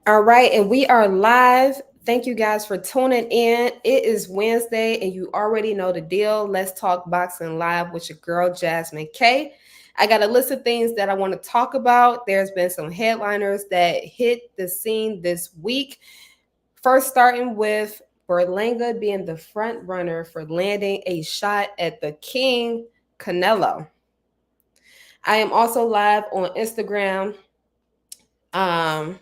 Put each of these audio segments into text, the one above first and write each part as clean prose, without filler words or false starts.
All right, and we are live. Thank you guys for tuning in. It is Wednesday, and you already know the deal. Let's talk boxing live with your girl, Jasmine K. I got a list of things that I want to talk about. There's been some headliners that hit the scene this week. First, starting with Berlanga being the front runner for landing a shot at the King, Canelo. I am also live on Instagram. Um,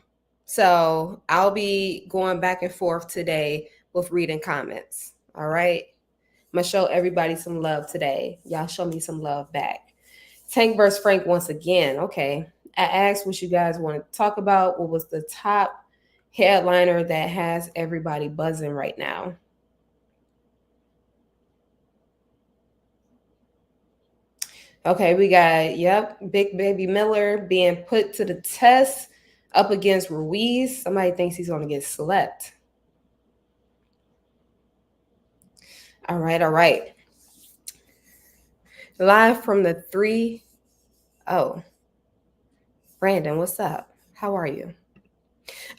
so I'll be going back and forth today with reading comments. All right. I'm gonna show everybody some love today. Y'all show me some love back. Tank versus Frank once again. Okay. I asked what you guys want to talk about. What was the top headliner that has everybody buzzing right now? Okay, we got, Big Baby Miller being put to the test up against Ruiz. Somebody thinks he's going to get slept. All right, all right. Live from the 3-0. Brandon, what's up? How are you?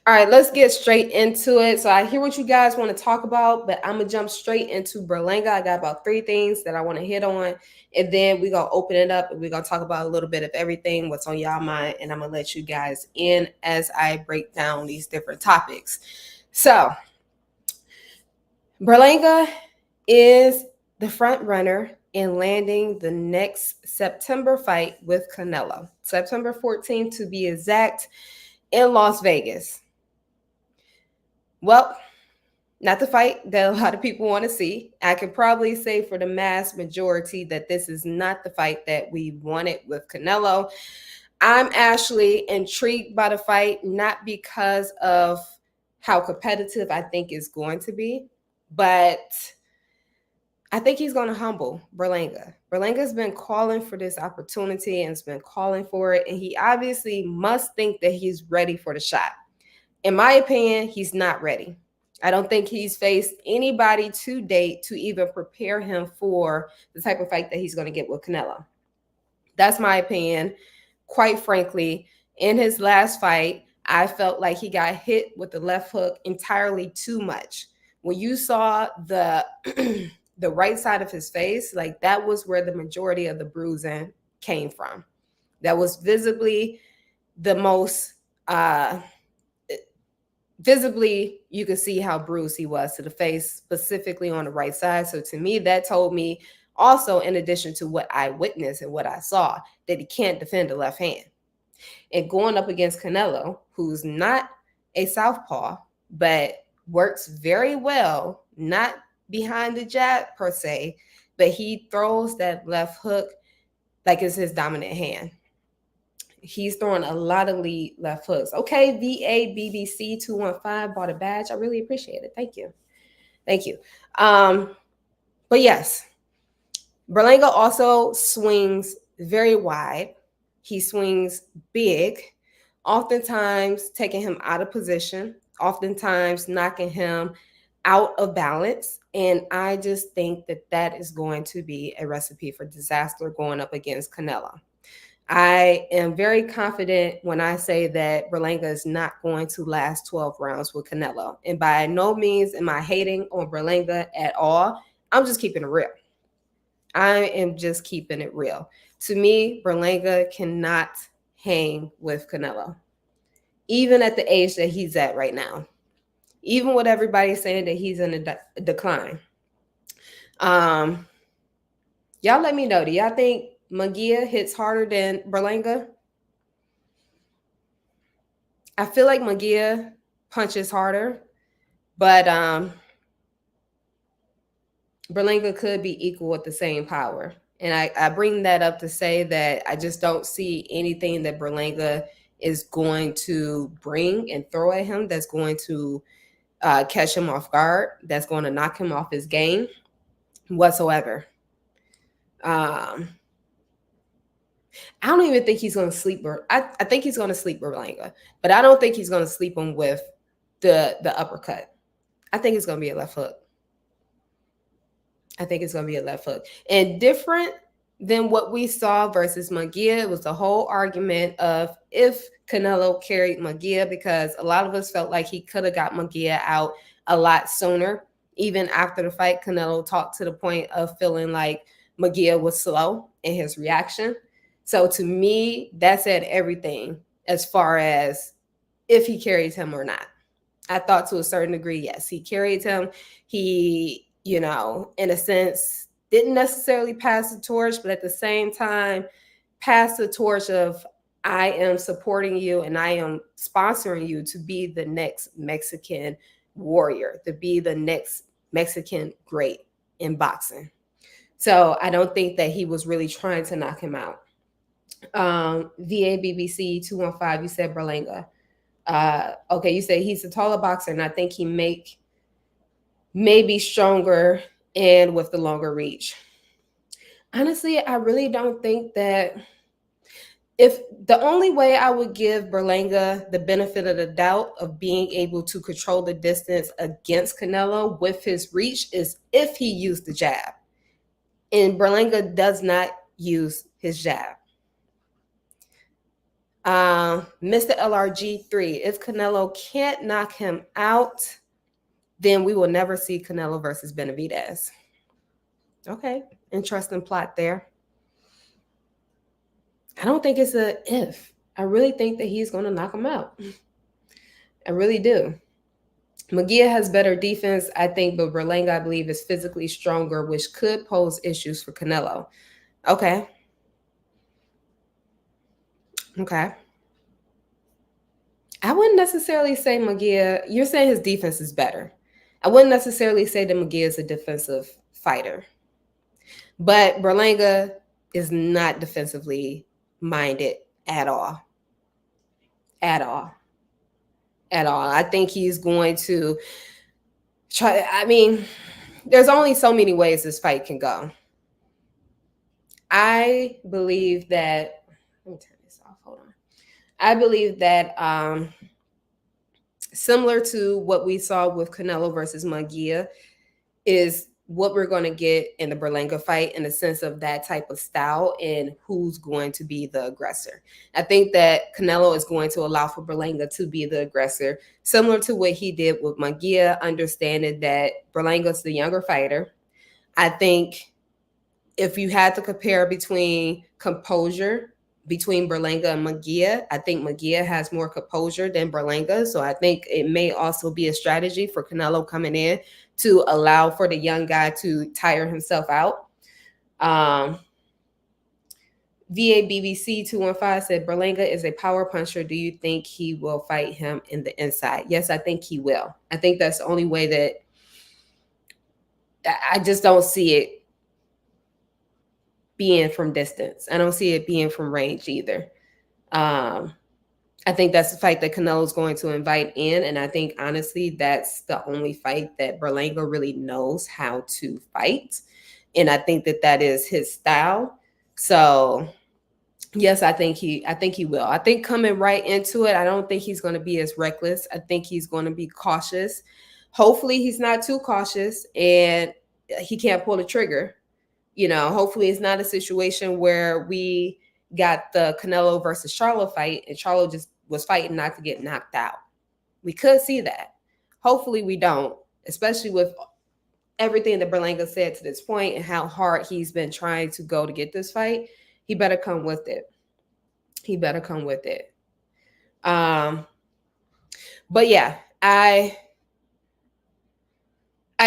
All right, let's get straight into it. So I hear what you guys want to talk about, but I'm going to jump straight into Berlanga. I got about 3 things that I want to hit on, and then we're going to open it up, and we're going to talk about a little bit of everything, what's on y'all mind, and I'm going to let you guys in as I break down these different topics. So Berlanga is the front runner in landing the next September fight with Canelo. September 14th, to be exact, in Las Vegas. Well, not the fight that a lot of people want to see. I could probably say for the mass majority that this is not the fight that we wanted with Canelo. I'm actually intrigued by the fight, not because of how competitive I think it's going to be, but I think he's going to humble Berlanga. Berlanga's been calling for this opportunity and has been calling for it, and he obviously must think that he's ready for the shot. In my opinion, he's not ready. I don't think he's faced anybody to date to even prepare him for the type of fight that he's going to get with Canelo. That's my opinion. Quite frankly, in his last fight, I felt like he got hit with the left hook entirely too much. When you saw the the right side of his face, like that was where the majority of the bruising came from. That was visibly the most visibly you could see how bruised he was to the face, specifically on the right side. So to me, that told me also, in addition to what I witnessed and what I saw, that he can't defend the left hand. And going up against Canelo, who's not a southpaw, but works very well, not behind the jab per se, but he throws that left hook like it's his dominant hand. He's throwing a lot of lead left hooks. Okay, VA 215 bought a badge. I really appreciate it. Thank you. Thank you. But yes, Berlanga also swings very wide. He swings big, oftentimes taking him out of position, oftentimes knocking him out of balance. And I just think that that is going to be a recipe for disaster going up against Canelo. I am very confident when I say that Berlanga is not going to last 12 rounds with Canelo. And by no means am I hating on Berlanga at all. I'm just keeping it real. I am just keeping it real. To me, Berlanga cannot hang with Canelo, even at the age that he's at right now. Even with everybody saying that he's in a decline. Y'all let me know. Do y'all think Munguia hits harder than Berlanga? I feel like Munguia punches harder, but Berlanga could be equal with the same power. And I bring that up to say that I just don't see anything that Berlanga is going to bring and throw at him that's going to catch him off guard, that's going to knock him off his game whatsoever. I don't even think he's going to sleep. I think he's going to sleep Berlanga, but I don't think he's going to sleep him with the uppercut. I think it's going to be a left hook. I think it's going to be a left hook. And different than what we saw versus Munguia. It was the whole argument of if Canelo carried Munguia, because a lot of us felt like he could have got Munguia out a lot sooner. Even after the fight, Canelo talked to the point of feeling like Munguia was slow in his reaction. So to me, that said everything as far as if he carries him or not. I thought to a certain degree, yes, he carried him. He, in a sense, didn't necessarily pass the torch, but at the same time, passed the torch of I am supporting you and I am sponsoring you to be the next Mexican warrior, to be the next Mexican great in boxing. So I don't think that he was really trying to knock him out. VA BBC 215, you said Berlanga. Okay, you say he's a taller boxer, and I think he may be stronger and with the longer reach. Honestly, I really don't think that. If the only way I would give Berlanga the benefit of the doubt of being able to control the distance against Canelo with his reach is if he used the jab. And Berlanga does not use his jab. Mr. LRG3, if Canelo can't knock him out, then we will never see Canelo versus Benavidez. Okay, interesting plot there. I don't think it's a if. I really think that he's going to knock him out. I really do. Munguia has better defense, I think, but Berlanga, I believe, is physically stronger, which could pose issues for Canelo. Okay. I wouldn't necessarily say Munguia. You're saying his defense is better. I wouldn't necessarily say that Munguia is a defensive fighter. But Berlanga is not defensively minded at all. At all. I think he's going to try. I mean, there's only so many ways this fight can go. I believe that. Let me turn this off. Hold on. I believe that similar to what we saw with Canelo versus Munguia is what we're going to get in the Berlanga fight, in the sense of that type of style and who's going to be the aggressor. I think that Canelo is going to allow for Berlanga to be the aggressor, similar to what he did with Munguia, understanding that Berlanga's the younger fighter. I think if you had to compare between composure between Berlanga and Munguia, I think Munguia has more composure than Berlanga. So I think it may also be a strategy for Canelo coming in to allow for the young guy to tire himself out. VA BBC 215 said, Berlanga is a power puncher. Do you think he will fight him in the inside? Yes, I think he will. I think that's the only way that I just don't see it being from distance. I don't see it being from range either. I think that's the fight that Canelo's going to invite in. And I think, honestly, that's the only fight that Berlanga really knows how to fight. And I think that is his style. So, yes, I think he will. I think coming right into it, I don't think he's going to be as reckless. I think he's going to be cautious. Hopefully he's not too cautious and he can't pull the trigger. Hopefully it's not a situation where we got the Canelo versus Charlo fight and Charlo just was fighting not to get knocked out. We could see that. Hopefully we don't, especially with everything that Berlanga said to this point and how hard he's been trying to go to get this fight. He better come with it. But yeah, I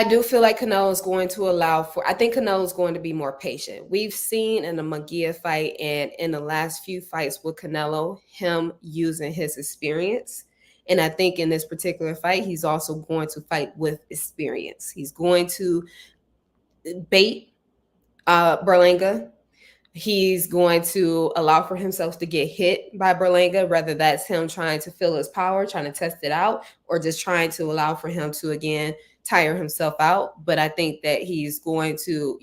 do feel like Canelo is going to I think Canelo is going to be more patient. We've seen in the Munguia fight and in the last few fights with Canelo, him using his experience. And I think in this particular fight, he's also going to fight with experience. He's going to bait Berlanga. He's going to allow for himself to get hit by Berlanga, whether that's him trying to feel his power, trying to test it out, or just trying to allow for him to, again, tire himself out. But I think that he's going to,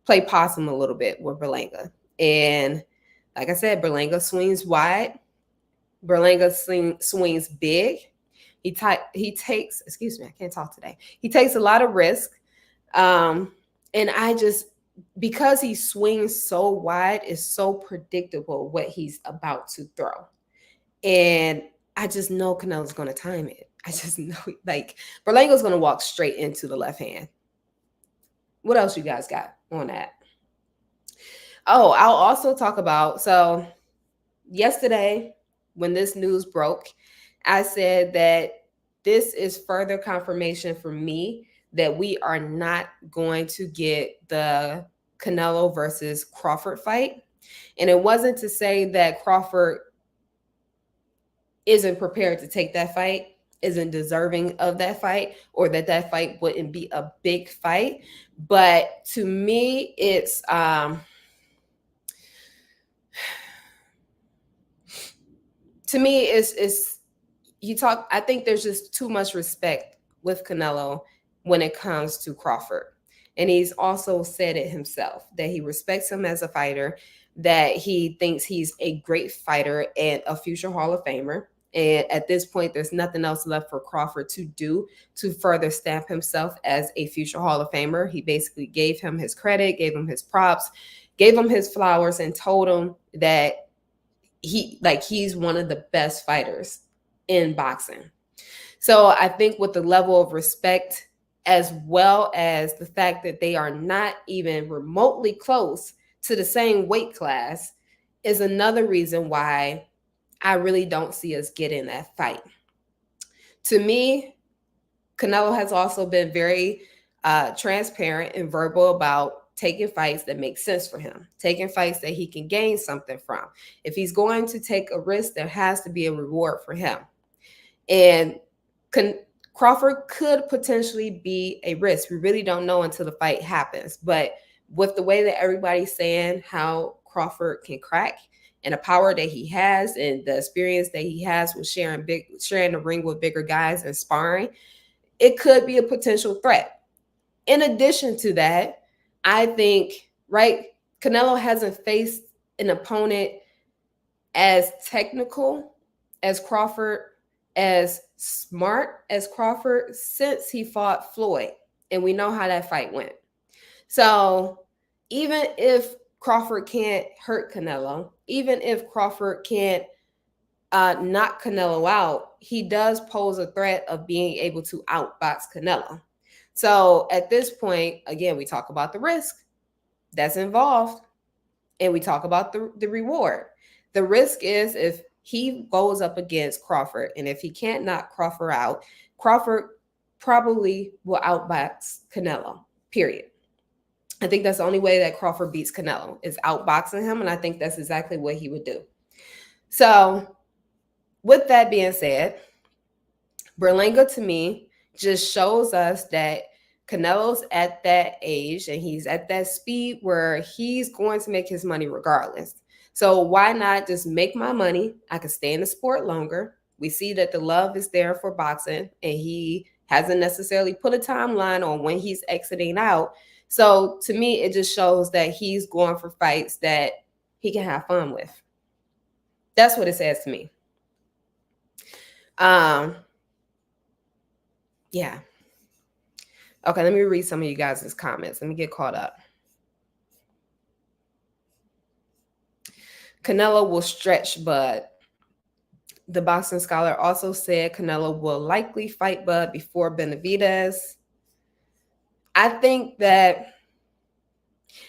play possum a little bit with Berlanga. And like I said, Berlanga swings wide. Berlanga swings big. He takes, excuse me, I can't talk today. He takes a lot of risk. And I just because he swings so wide, it's so predictable what he's about to throw. And I just know Canelo's going to time it. I just know, like, Berlanga's going to walk straight into the left hand. What else you guys got on that? Oh, I'll also talk about, so yesterday when this news broke, I said that this is further confirmation for me that we are not going to get the Canelo versus Crawford fight. And it wasn't to say that Crawford isn't prepared to take that fight, isn't deserving of that fight, or that that fight wouldn't be a big fight. But to me, it's you talk, I think there's just too much respect with Canelo when it comes to Crawford. And he's also said it himself that he respects him as a fighter, that he thinks he's a great fighter and a future Hall of Famer. And at this point, there's nothing else left for Crawford to do to further stamp himself as a future Hall of Famer. He basically gave him his credit, gave him his props, gave him his flowers, and told him that he's one of the best fighters in boxing. So I think with the level of respect, as well as the fact that they are not even remotely close to the same weight class, is another reason why I really don't see us getting that fight. To me, Canelo has also been very transparent and verbal about taking fights that make sense for him, taking fights that he can gain something from. If he's going to take a risk, there has to be a reward for him. And Crawford could potentially be a risk. We really don't know until the fight happens. But with the way that everybody's saying how Crawford can crack and the power that he has and the experience that he has with sharing the ring with bigger guys and sparring, it could be a potential threat. In addition to that, I think, right, Canelo hasn't faced an opponent as technical as Crawford, as smart as Crawford since he fought Floyd. And we know how that fight went. So even if Crawford can't hurt Canelo, even if Crawford can't knock Canelo out, he does pose a threat of being able to outbox Canelo. So at this point, again, we talk about the risk that's involved and we talk about the reward. The risk is if he goes up against Crawford and if he can't knock Crawford out, Crawford probably will outbox Canelo, period. I think that's the only way that Crawford beats Canelo is outboxing him, and I think that's exactly what he would do. So with that being said, Berlanga to me just shows us that Canelo's at that age and he's at that speed where he's going to make his money regardless. So why not just make my money? I can stay in the sport longer. We see that the love is there for boxing and he hasn't necessarily put a timeline on when he's exiting out. So to me, it just shows that he's going for fights that he can have fun with. That's what it says to me. Yeah. Okay, let me read some of you guys' comments. Let me get caught up. Canelo will stretch Bud. The boxing scholar also said Canelo will likely fight Bud before Benavidez. I think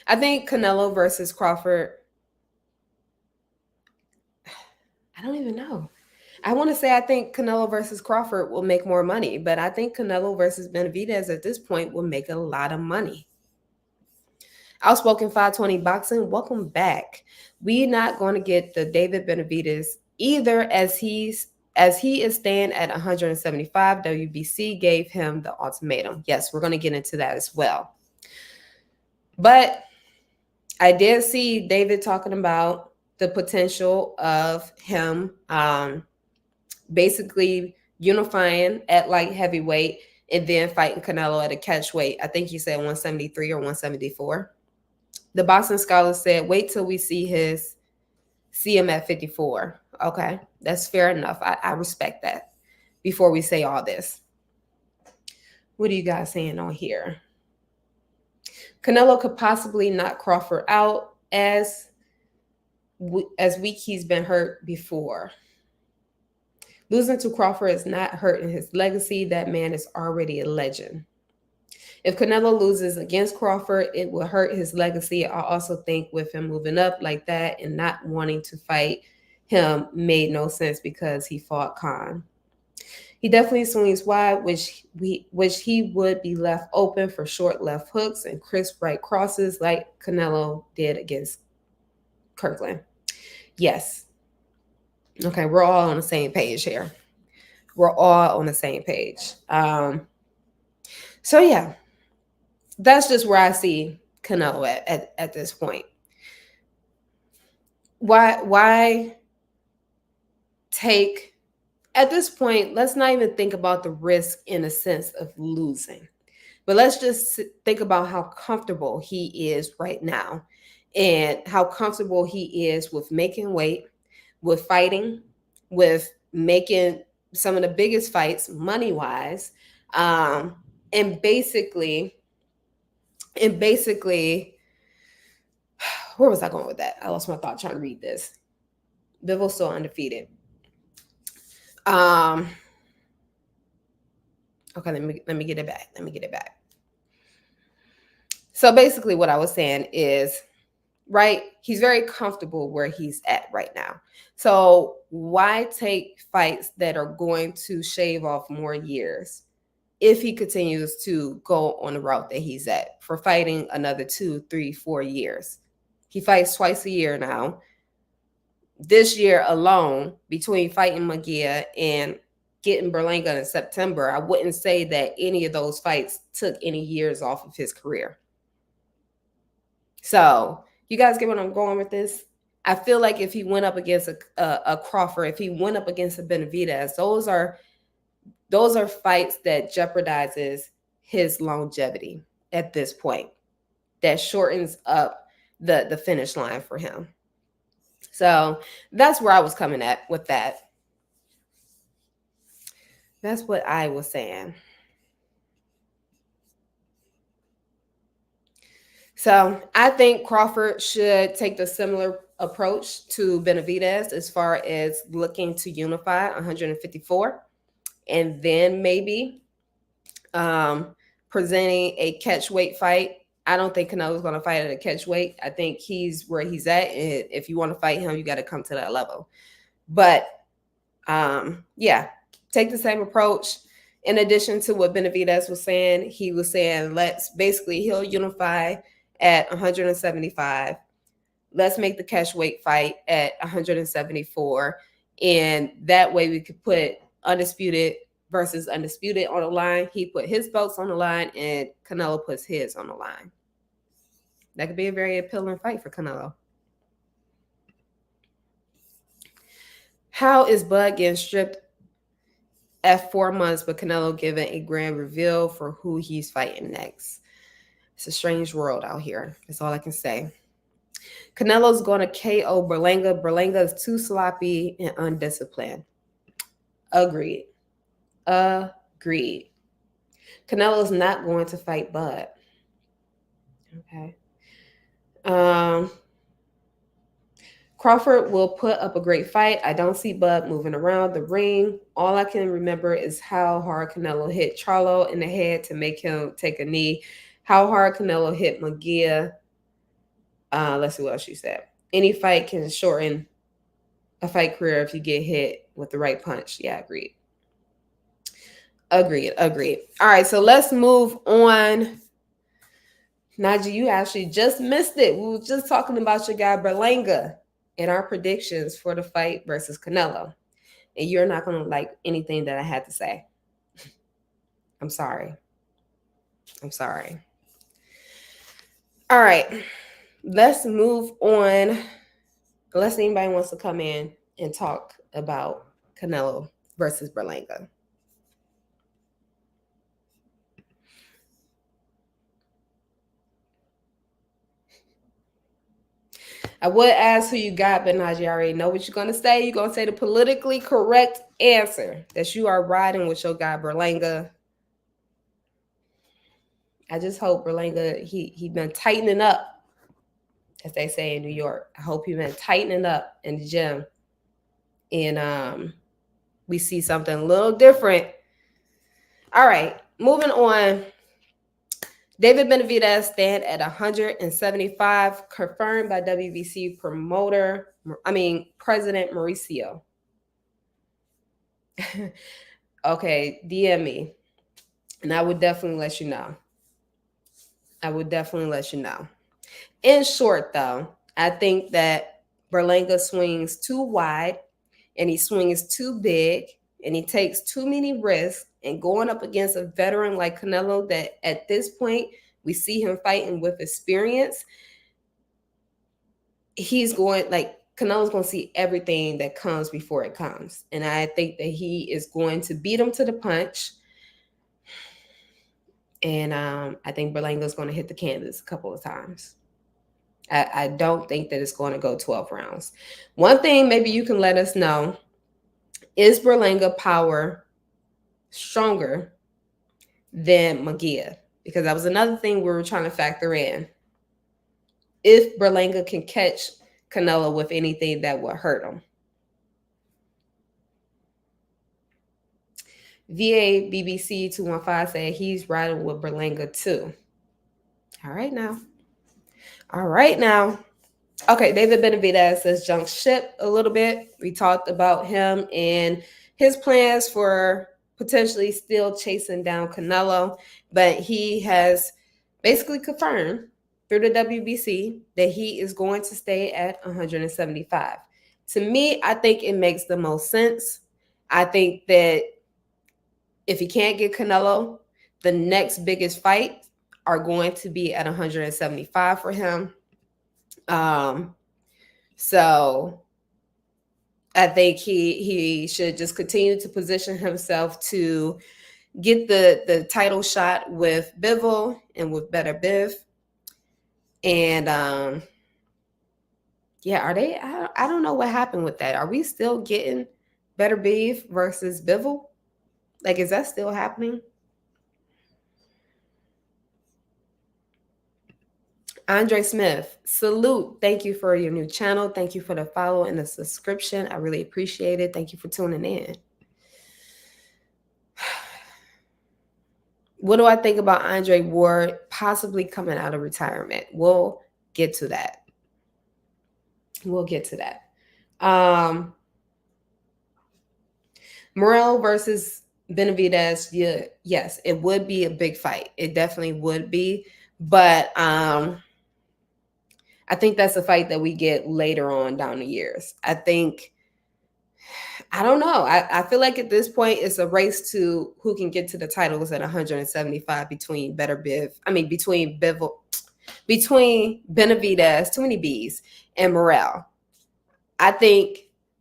Canelo versus Crawford, I don't even know. I want to say I think Canelo versus Crawford will make more money, but I think Canelo versus Benavidez at this point will make a lot of money. Outspoken 520 Boxing, welcome back. We're not going to get the David Benavidez either, as he is staying at 175. WBC gave him the ultimatum. Yes, we're going to get into that as well. But I did see David talking about the potential of him basically unifying at light heavyweight and then fighting Canelo at a catch weight. I think he said 173 or 174. The boxing scholar said, wait till we see him at 54. Okay, that's fair enough. I respect that before we say all this. What are you guys saying on here? Canelo could possibly knock Crawford out as weak he's been hurt before. Losing to Crawford is not hurting his legacy. That man is already a legend. If Canelo loses against Crawford, it will hurt his legacy. I also think with him moving up like that and not wanting to fight him made no sense because he fought Khan. He definitely swings wide, which he would be left open for short left hooks and crisp right crosses like Canelo did against Kirkland. Yes. Okay, we're all on the same page here. We're all on the same page. So yeah, that's just where I see Canelo at this point. Why take at this point? Let's not even think about the risk in a sense of losing, but let's just think about how comfortable he is right now and how comfortable he is with making weight, with fighting, with making some of the biggest fights money wise, and basically, where was I going with that? I lost my thought trying to read this. Bivol's still undefeated. Okay, let me get it back. So basically what I was saying is, right, he's very comfortable where he's at right now. So why take fights that are going to shave off more years if he continues to go on the route that he's at for fighting another 2, 3, 4 years? He fights twice a year now. This year alone, between fighting Munguia and getting Berlanga in September, I wouldn't say that any of those fights took any years off of his career. So you guys get what I'm going with this? I feel like if he went up against a Crawford, if he went up against a Benavidez, those are fights that jeopardizes his longevity at this point. That shortens up the finish line for him. So that's where I was coming at with that. That's what I was saying. So I think Crawford should take the similar approach to Benavidez as far as looking to unify 154 and then maybe presenting a catch weight fight. I don't think Canelo's going to fight at a catch weight. I think he's where he's at. And if you want to fight him, you got to come to that level. But yeah, take the same approach. In addition to what Benavidez was saying, he was saying, he'll unify at 175. Let's make the catch weight fight at 174. And that way we could put undisputed versus undisputed on the line. He put his belts on the line and Canelo puts his on the line. That could be a very appealing fight for Canelo. How is Bud getting stripped at 4 months, but Canelo giving a grand reveal for who he's fighting next? It's a strange world out here. That's all I can say. Canelo's going to KO Berlanga. Berlanga is too sloppy and undisciplined. Agreed. Canelo's not going to fight Bud. Okay. Crawford will put up a great fight. I don't see Bud moving around the ring. All I can remember is how hard Canelo hit Charlo in the head to make him take a knee. How hard Canelo hit Munguia. Let's see what else she said. Any fight can shorten a fight career if you get hit with the right punch. Yeah, agreed. All right, so let's move on. Naji, you actually just missed it. We were just talking about your guy Berlanga and our predictions for the fight versus Canelo. And you're not going to like anything that I had to say. I'm sorry. All right, let's move on. Unless anybody wants to come in and talk about Canelo versus Berlanga. I would ask who you got, but Najee, I already know what you're going to say. You're going to say the politically correct answer, that you are riding with your guy Berlanga. I just hope Berlanga, he been tightening up, as they say in New York. I hope he been tightening up in the gym, and we see something a little different. All right, moving on. David Benavidez stand at 175, confirmed by WBC President Mauricio. Okay, DM me, and I would definitely let you know. In short, though, I think that Berlanga swings too wide, and he swings too big, and he takes too many risks. And going up against a veteran like Canelo, that at this point we see him fighting with experience, Canelo's going to see everything that comes before it comes. And I think that he is going to beat him to the punch. And I think Berlanga's going to hit the canvas a couple of times. I don't think that it's going to go 12 rounds. One thing maybe you can let us know, is Berlanga power stronger than Munguia? Because that was another thing we were trying to factor in. If Berlanga can catch Canelo with anything that would hurt him. VA BBC 215 said he's riding with Berlanga too. All right now. Okay, David Benavidez has jumped ship a little bit. We talked about him and his plans for potentially still chasing down Canelo, but he has basically confirmed through the WBC that he is going to stay at 175. To me, I think it makes the most sense. I think that if he can't get Canelo, the next biggest fight are going to be at 175 for him. So I think he should just continue to position himself to get the title shot with Bivol and with Benavidez. And are they? I don't know what happened with that. Are we still getting Benavidez versus Bivol? Like, is that still happening? Andre Smith, salute. Thank you for your new channel. Thank you for the follow and the subscription. I really appreciate it. Thank you for tuning in. What do I think about Andre Ward possibly coming out of retirement? We'll get to that. Morrell versus Benavidez, yes, it would be a big fight. It definitely would be. But I think that's a fight that we get later on down the years. I don't know. I feel like at this point, it's a race to who can get to the titles at 175 between Benavidez, too many B's, and Morrell. I think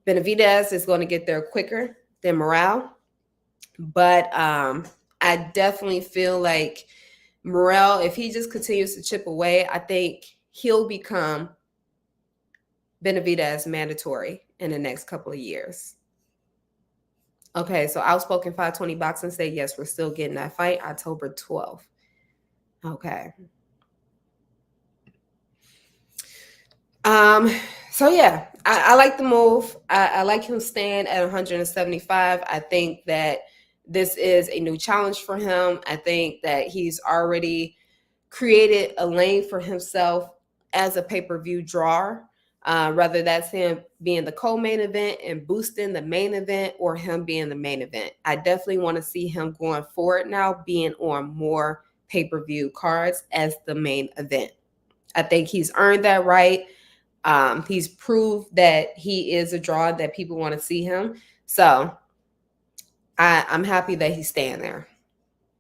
Benavidez is going to get there quicker than Morrell. But I definitely feel like Morrell, if he just continues to chip away, I think he'll become Benavidez mandatory in the next couple of years. Okay, so Outspoken 520 Boxing say, yes, we're still getting that fight October 12th. Okay. So yeah, I like the move. I like him staying at 175. I think that this is a new challenge for him. I think that he's already created a lane for himself as a pay-per-view drawer. Whether that's him being the co-main event and boosting the main event, or him being the main event. I definitely want to see him going forward now being on more pay-per-view cards as the main event. I think he's earned that right. He's proved that he is a draw, that people want to see him. So I'm happy that he's staying there.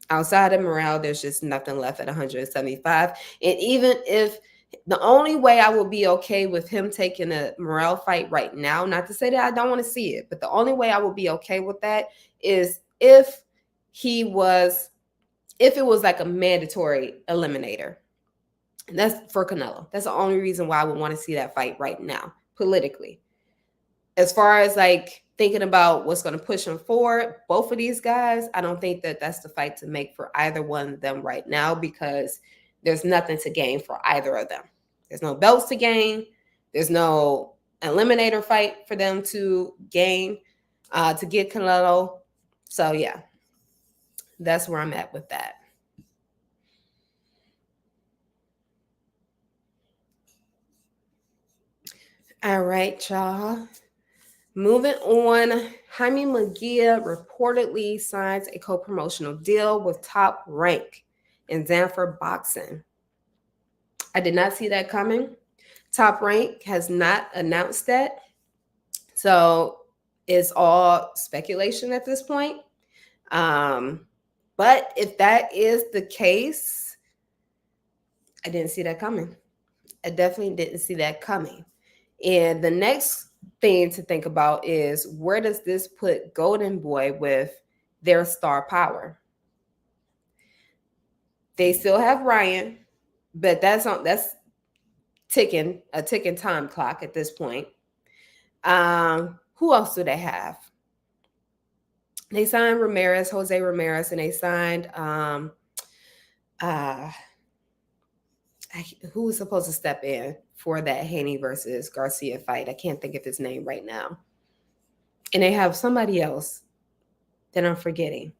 Outside of Morrell, there's just nothing left at 175. And even if the only way I would be okay with him taking a Morrell fight right now, not to say that I don't want to see it, but the only way I would be okay with that is if it was like a mandatory eliminator. And that's for Canelo. That's the only reason why I would want to see that fight right now, politically. As far as like thinking about what's going to push them forward, both of these guys, I don't think that that's the fight to make for either one of them right now, because there's nothing to gain for either of them. There's no belts to gain. There's no eliminator fight for them to gain to get Canelo. So yeah, that's where I'm at with that. All right, y'all. Moving on, Jaime Munguia reportedly signs a co-promotional deal with Top Rank in Zanfer Boxing. I did not see that coming. Top Rank has not announced that. So it's all speculation at this point. But if that is the case, I didn't see that coming. I definitely didn't see that coming. And the next thing to think about is, where does this put Golden Boy with their star power? They still have Ryan, but that's ticking time clock at this point. Who else do they have? They signed Jose Ramirez, and they signed who was supposed to step in for that Haney versus Garcia fight. I can't think of his name right now. And they have somebody else that I'm forgetting.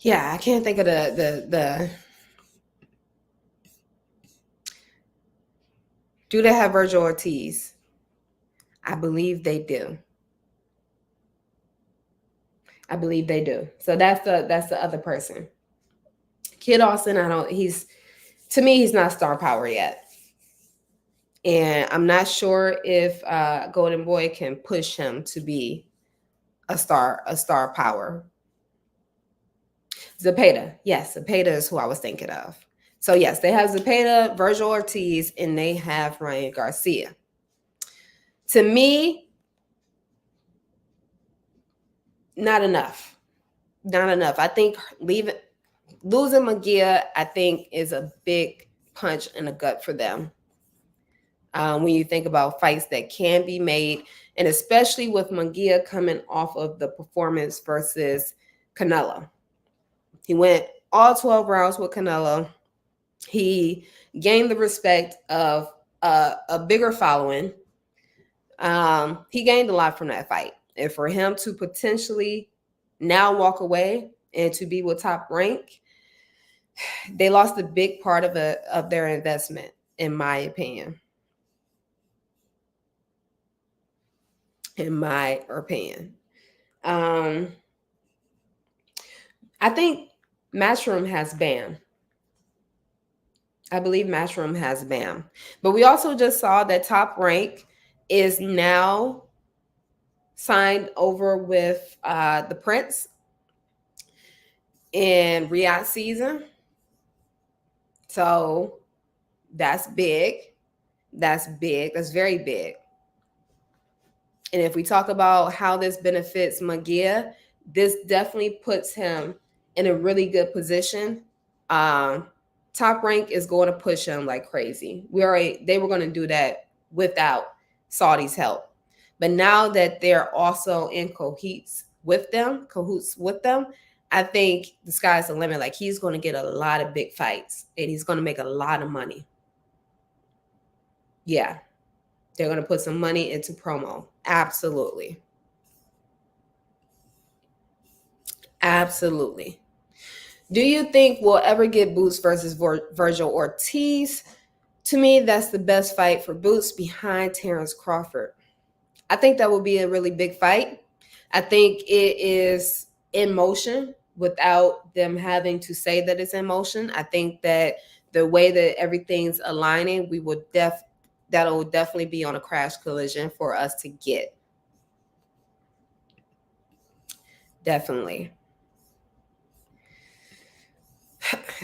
Yeah, I can't think of the Do they have Virgil Ortiz? I believe they do. I believe they do. So that's the other person. Kid Austin, to me, he's not star power yet. And I'm not sure if Golden Boy can push him to be a star power. Zepeda. Yes, Zepeda is who I was thinking of. So yes, they have Zepeda, Virgil Ortiz, and they have Ryan Garcia. To me, not enough. Not enough. I think losing Munguia, I think, is a big punch in the gut for them. When you think about fights that can be made, and especially with Munguia coming off of the performance versus Canelo. He went all 12 rounds with Canelo. He gained the respect of a bigger following. He gained a lot from that fight. And for him to potentially now walk away and to be with Top Rank, they lost a big part of their investment, in my opinion. I think Matchroom has Bam. I believe Matchroom has Bam. But we also just saw that Top Rank is now signed over with the Prince in Riyadh season. So that's big. That's big. That's very big. And if we talk about how this benefits Munguia, this definitely puts him in a really good position. Top Rank is going to push him like crazy. They were going to do that without Saudi's help. But now that they're also in cahoots with them, I think the sky's the limit. Like, he's going to get a lot of big fights and he's going to make a lot of money. Yeah. They're going to put some money into promo. Absolutely. Absolutely. Do you think we'll ever get Boots versus Virgil Ortiz? To me, that's the best fight for Boots behind Terrence Crawford. I think that will be a really big fight. I think it is in motion without them having to say that it's in motion. I think that the way that everything's aligning, that'll definitely be on a crash collision for us to get. Definitely.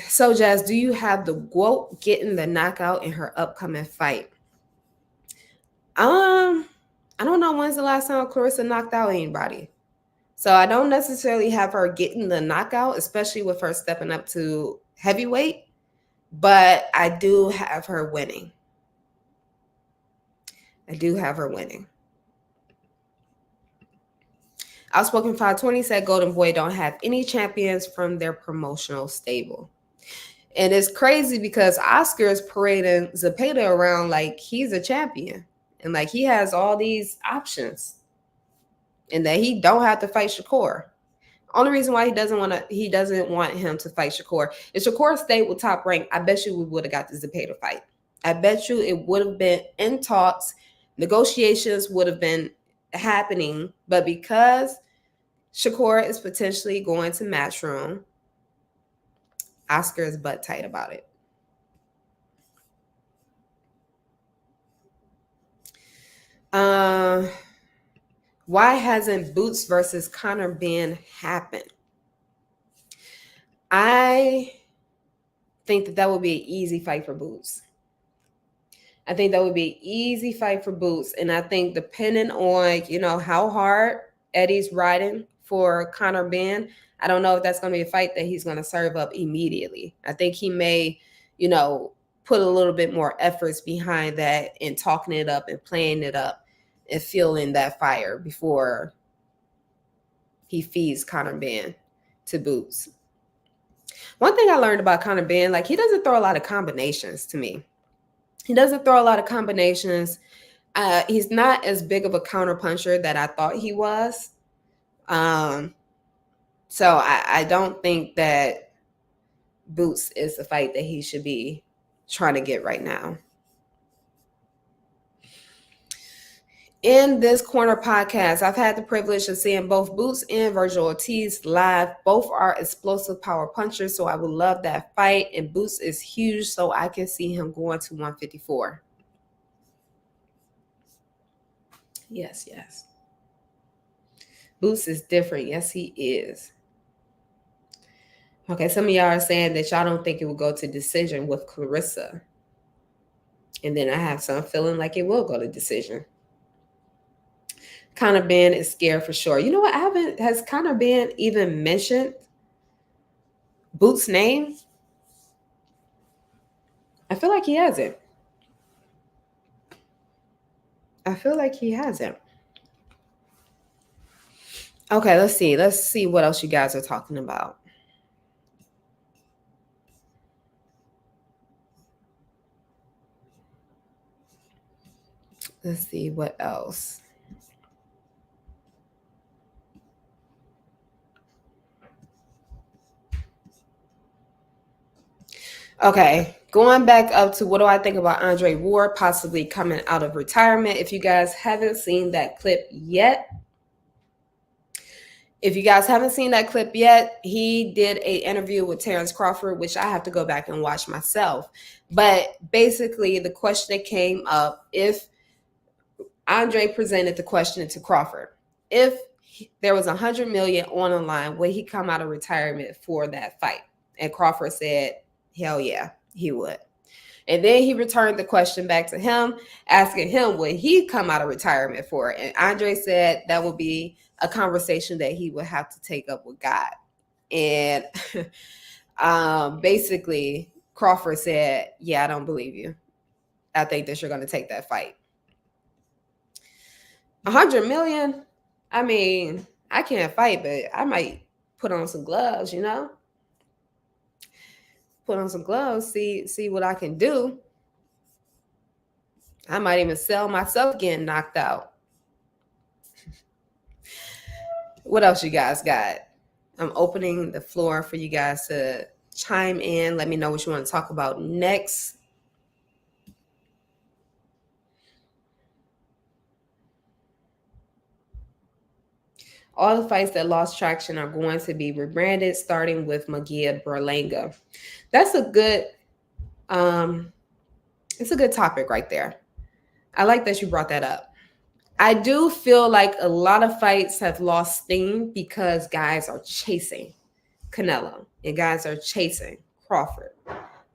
So, Jazz, do you have the GOAT getting the knockout in her upcoming fight? I don't know when's the last time Clarissa knocked out anybody. So I don't necessarily have her getting the knockout, especially with her stepping up to heavyweight. But I do have her winning. I do have her winning. Outspoken 520 said Golden Boy don't have any champions from their promotional stable. And it's crazy because Oscar is parading Zepeda around like he's a champion. And like he has all these options. And that he don't have to fight Shakur. Only reason why he doesn't want him to fight Shakur. If Shakur stayed with Top Rank, I bet you we would have got the Zepeda fight. I bet you it would have been in talks. Negotiations would have been happening. But because Shakur is potentially going to Matchroom, Oscar is butt tight about it. Why hasn't Boots versus Conor Ben happened? I think that would be an easy fight for Boots. I think that would be an easy fight for Boots. And I think depending on, how hard Eddie's riding for Conor Ben, I don't know if that's going to be a fight that he's going to serve up immediately. I think he may, put a little bit more efforts behind that and talking it up and playing it up and feeling that fire before he feeds Conor Ben to Boots. One thing I learned about Conor Ben, like he doesn't throw a lot of combinations to me. He doesn't throw a lot of combinations. He's not as big of a counter puncher that I thought he was. So I don't think that Boots is the fight that he should be trying to get right now. In this corner podcast, I've had the privilege of seeing both Boots and Virgil Ortiz live. Both are explosive power punchers, so I would love that fight. And Boots is huge, so I can see him going to 154. Yes. Boots is different. Yes, he is. Okay, some of y'all are saying that y'all don't think it will go to decision with Clarissa. And then I have some feeling like it will go to decision. Conor Ben is scared for sure. You know what? Has Conor Ben even mentioned Boots' name? I feel like he hasn't. Okay, let's see. Let's see what else you guys are talking about. Let's see what else. Okay, going back up to what do I think about Andre Ward possibly coming out of retirement. If you guys haven't seen that clip yet, he did an interview with Terrence Crawford, which I have to go back and watch myself. But basically, the question that came up, if Andre presented the question to Crawford, if there was $100 million on the line, would he come out of retirement for that fight? And Crawford said, hell yeah, he would. And then he returned the question back to him, asking him, would he come out of retirement for it? And Andre said that would be a conversation that he would have to take up with God. And basically, Crawford said, yeah, I don't believe you. I think that you're going to take that fight. $100 million? I mean, I can't fight, but I might put on some gloves, Put on some gloves, see what I can do. I might even sell myself getting knocked out. What else you guys got? I'm opening the floor for you guys to chime in. Let me know what you want to talk about next. All the fights that lost traction are going to be rebranded, starting with Munguia-Berlanga. That's a good, it's a good topic right there. I like that you brought that up. I do feel like a lot of fights have lost steam because guys are chasing Canelo and guys are chasing Crawford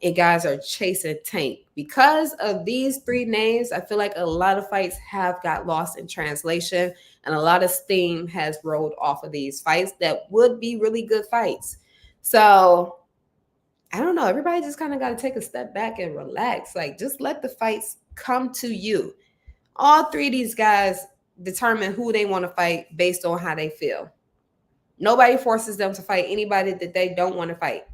and guys are chasing Tank. Because of these three names, I feel like a lot of fights have got lost in translation and a lot of steam has rolled off of these fights that would be really good fights. So I don't know. Everybody just kind of got to take a step back and relax. Like, just let the fights come to you. All three of these guys determine who they want to fight based on how they feel. Nobody forces them to fight anybody that they don't want to fight.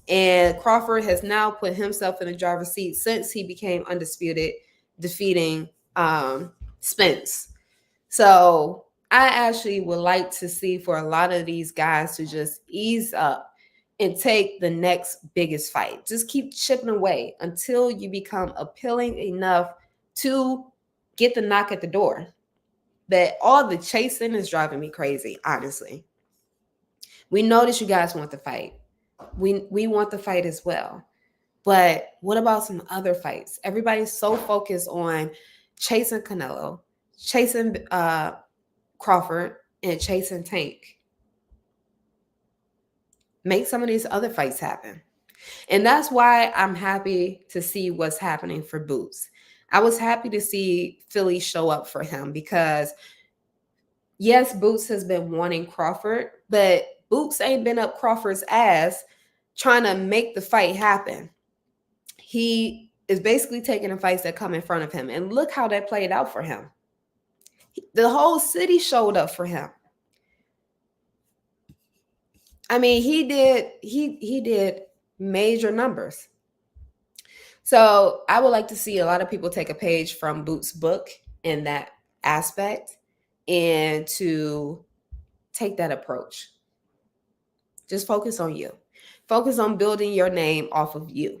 And Crawford has now put himself in the driver's seat since he became undisputed, defeating Spence. So I actually would like to see for a lot of these guys to just ease up and take the next biggest fight. Just keep chipping away until you become appealing enough to get the knock at the door. But all the chasing is driving me crazy, honestly. We know that you guys want the fight. We want the fight as well. But what about some other fights? Everybody's so focused on chasing Canelo, chasing Crawford, and chasing Tank. Make some of these other fights happen. And that's why I'm happy to see what's happening for Boots. I was happy to see Philly show up for him because, yes, Boots has been wanting Crawford, but Boots ain't been up Crawford's ass trying to make the fight happen. He is basically taking the fights that come in front of him. And look how that played out for him. The whole city showed up for him. I mean, he did major numbers. So I would like to see a lot of people take a page from Boots' book in that aspect and to take that approach. Just focus on you. Focus on building your name off of you.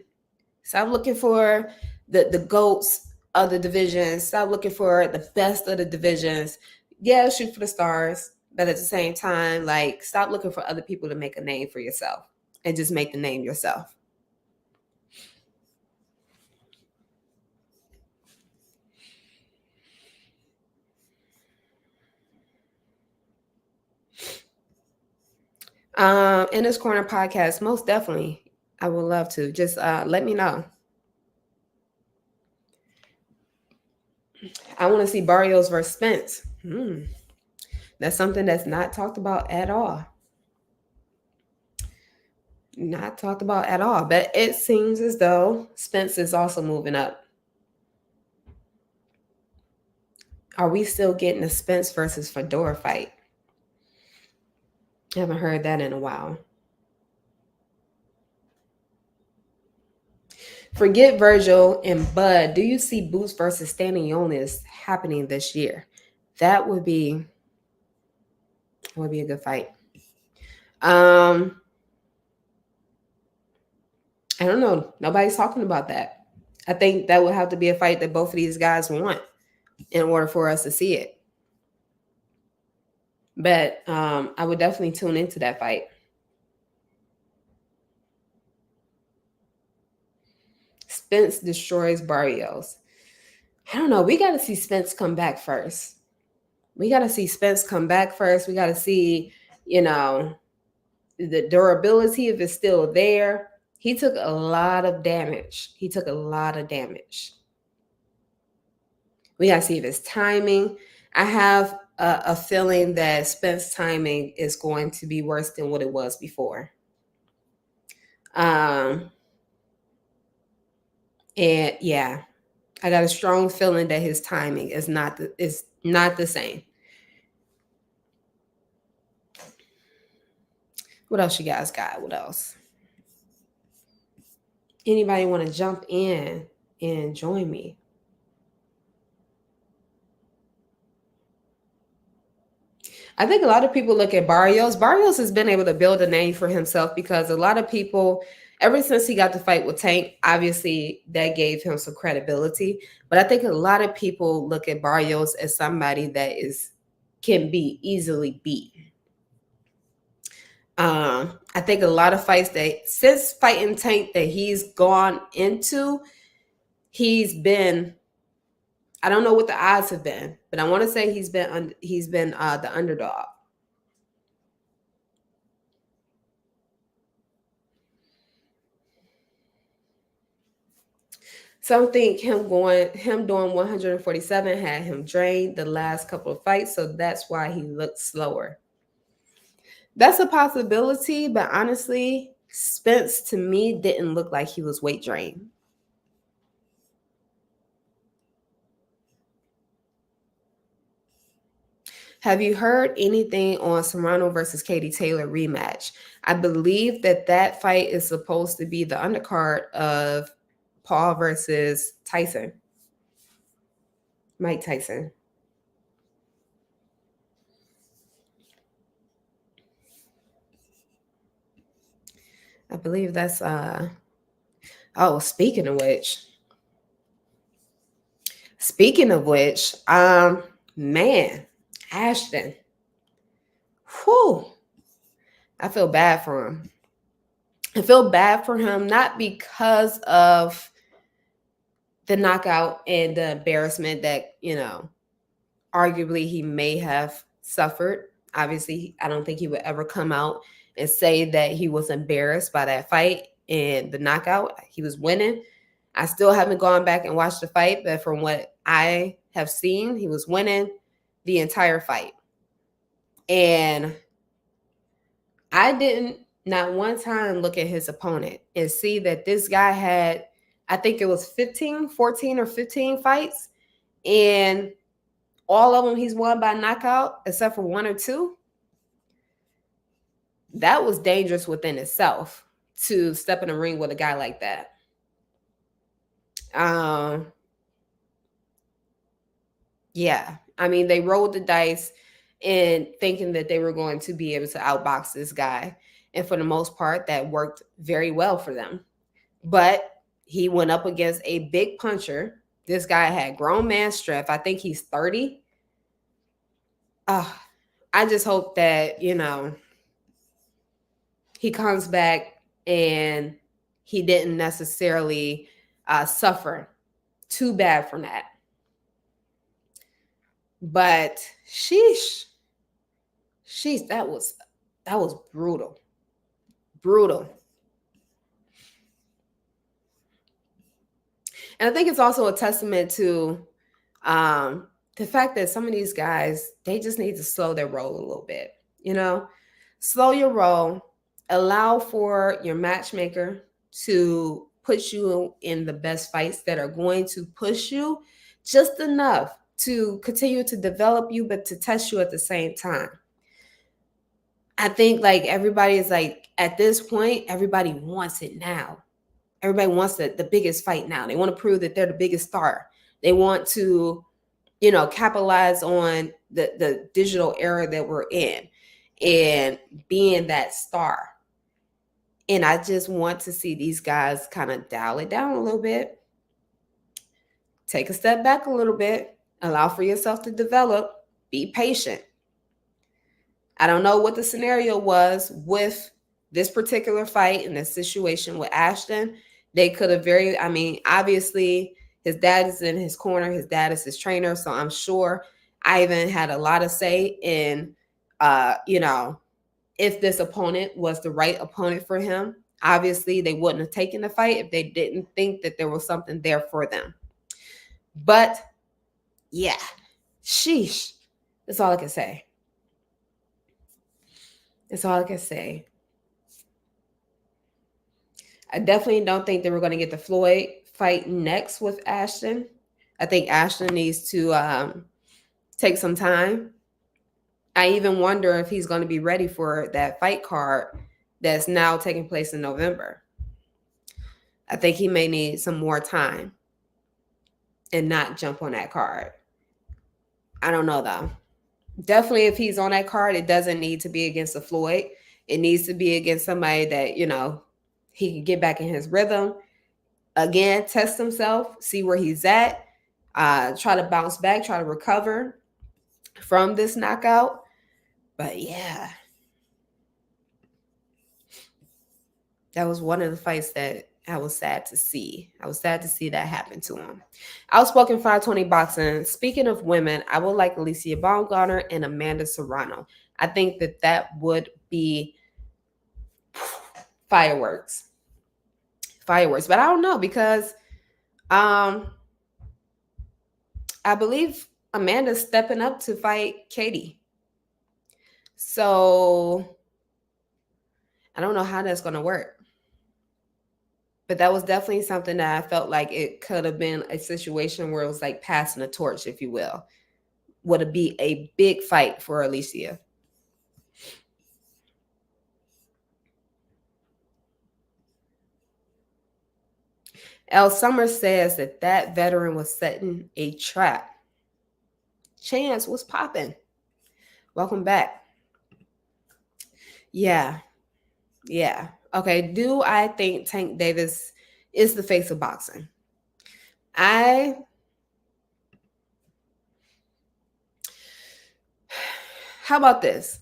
Stop looking for the GOATs of the divisions. Stop looking for the best of the divisions. Yeah, shoot for the stars. But at the same time, like, stop looking for other people to make a name for yourself and just make the name yourself. In this corner podcast, most definitely, I would love to. Just let me know. I want to see Barrios versus Spence. That's something that's not talked about at all. Not talked about at all. But it seems as though Spence is also moving up. Are we still getting a Spence versus Fedor fight? I haven't heard that in a while. Forget Virgil and Bud. Do you see Boots versus Stanionis happening this year? That would be a good fight. I don't know. Nobody's talking about that. I think that would have to be a fight that both of these guys want in order for us to see it. But I would definitely tune into that fight. Spence destroys Barrios. I don't know. We got to see Spence come back first. We got to see Spence come back first. We got to see, the durability, if it's still there. He took a lot of damage. We got to see if it's timing. I have a feeling that Spence's timing is going to be worse than what it was before. And yeah, I got a strong feeling that his timing is not the same. What else you guys got? What else? Anybody want to jump in and join me? I think a lot of people look at Barrios. Barrios has been able to build a name for himself because a lot of people, ever since he got the fight with Tank, obviously that gave him some credibility. But I think a lot of people look at Barrios as somebody that can be easily beat. I think a lot of fights that since fighting Tank that he's gone into, he's been, I don't know what the odds have been, but I want to say he's been the underdog. Some think him doing 147 had him drained the last couple of fights, so that's why he looked slower. That's a possibility, but honestly, Spence, to me, didn't look like he was weight drained. Have you heard anything on Serrano versus Katie Taylor rematch? I believe that fight is supposed to be the undercard of Paul versus Tyson. Mike Tyson. I believe that's oh, speaking of which, man, Ashton. Whew. I feel bad for him. I feel bad for him, not because of the knockout and the embarrassment that, arguably he may have suffered. Obviously, I don't think he would ever come out and say that he was embarrassed by that fight and the knockout. He was winning. I still haven't gone back and watched the fight, but from what I have seen, he was winning the entire fight. And I didn't not one time look at his opponent and see that this guy had, I think it was 14 or 15 fights, and all of them he's won by knockout except for one or two. That was dangerous within itself to step in a ring with a guy like that. Yeah. I mean, they rolled the dice and thinking that they were going to be able to outbox this guy. And for the most part, that worked very well for them. But he went up against a big puncher. This guy had grown man strength. I think he's 30. I just hope that, he comes back and he didn't necessarily suffer too bad from that. But sheesh, that was brutal. And I think it's also a testament to the fact that some of these guys, they just need to slow their roll a little bit. Slow your roll, allow for your matchmaker to put you in the best fights that are going to push you just enough to continue to develop you, but to test you at the same time. I think like everybody is like, at this point, everybody wants it now. Everybody wants the biggest fight now. They want to prove that they're the biggest star. They want to, capitalize on the digital era that we're in and being that star. And I just want to see these guys kind of dial it down a little bit. Take a step back a little bit. Allow for yourself to develop. Be patient. I don't know what the scenario was with this particular fight and this situation with Ashton. They could have obviously his dad is in his corner. His dad is his trainer. So I'm sure Ivan had a lot of say in, if this opponent was the right opponent for him. Obviously, they wouldn't have taken the fight if they didn't think that there was something there for them. But yeah, sheesh. That's all I can say. I definitely don't think that we're going to get the Floyd fight next with Ashton. I think Ashton needs to take some time. I even wonder if he's going to be ready for that fight card that's now taking place in November. I think he may need some more time and not jump on that card. I don't know, though. Definitely, if he's on that card, it doesn't need to be against a Floyd. It needs to be against somebody that, he can get back in his rhythm. Again, test himself, see where he's at, try to bounce back, try to recover from this knockout. But yeah, that was one of the fights that I was sad to see. I was sad to see that happen to him. Outspoken 520 Boxing. Speaking of women, I would like Alicia Baumgartner and Amanda Serrano. I think that would be fireworks. But I don't know because I believe Amanda's stepping up to fight Katie. So I don't know how that's going to work. But that was definitely something that I felt like it could have been a situation where it was like passing a torch, if you will. Would it be a big fight for Alicia? El Summer says that veteran was setting a trap. Chance was popping. Welcome back. Yeah. Yeah. Okay. Do I think Tank Davis is the face of boxing? I How about this?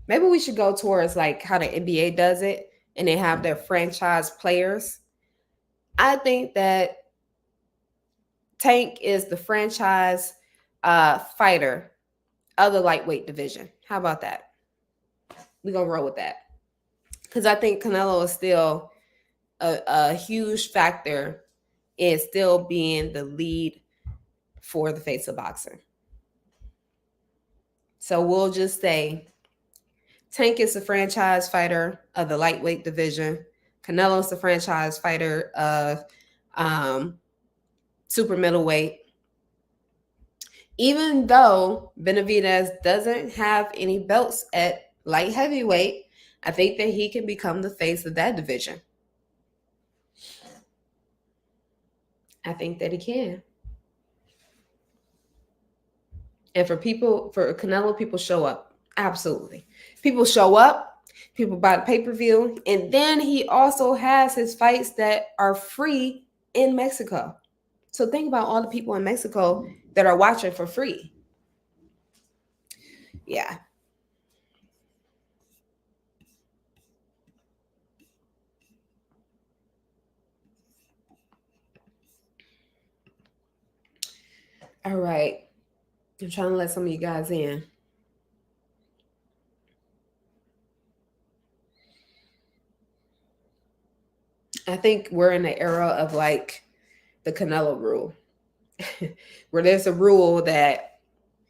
Maybe we should go towards like how the NBA does it and they have their franchise players. I think that Tank is the franchise fighter of the lightweight division. How about that? We're going to roll with that. Because I think Canelo is still a huge factor in still being the lead for the face of boxing. So we'll just say Tank is the franchise fighter of the lightweight division. Canelo is the franchise fighter of super middleweight. Even though Benavidez doesn't have any belts at light heavyweight, I think that he can become the face of that division. I think that he can. And for Canelo, people show up. Absolutely. People show up, people buy the pay-per-view, and then he also has his fights that are free in Mexico. So think about all the people in Mexico that are watching for free. Yeah. All right. I'm trying to let some of you guys in. I think we're in the era of like the Canelo rule, where there's a rule that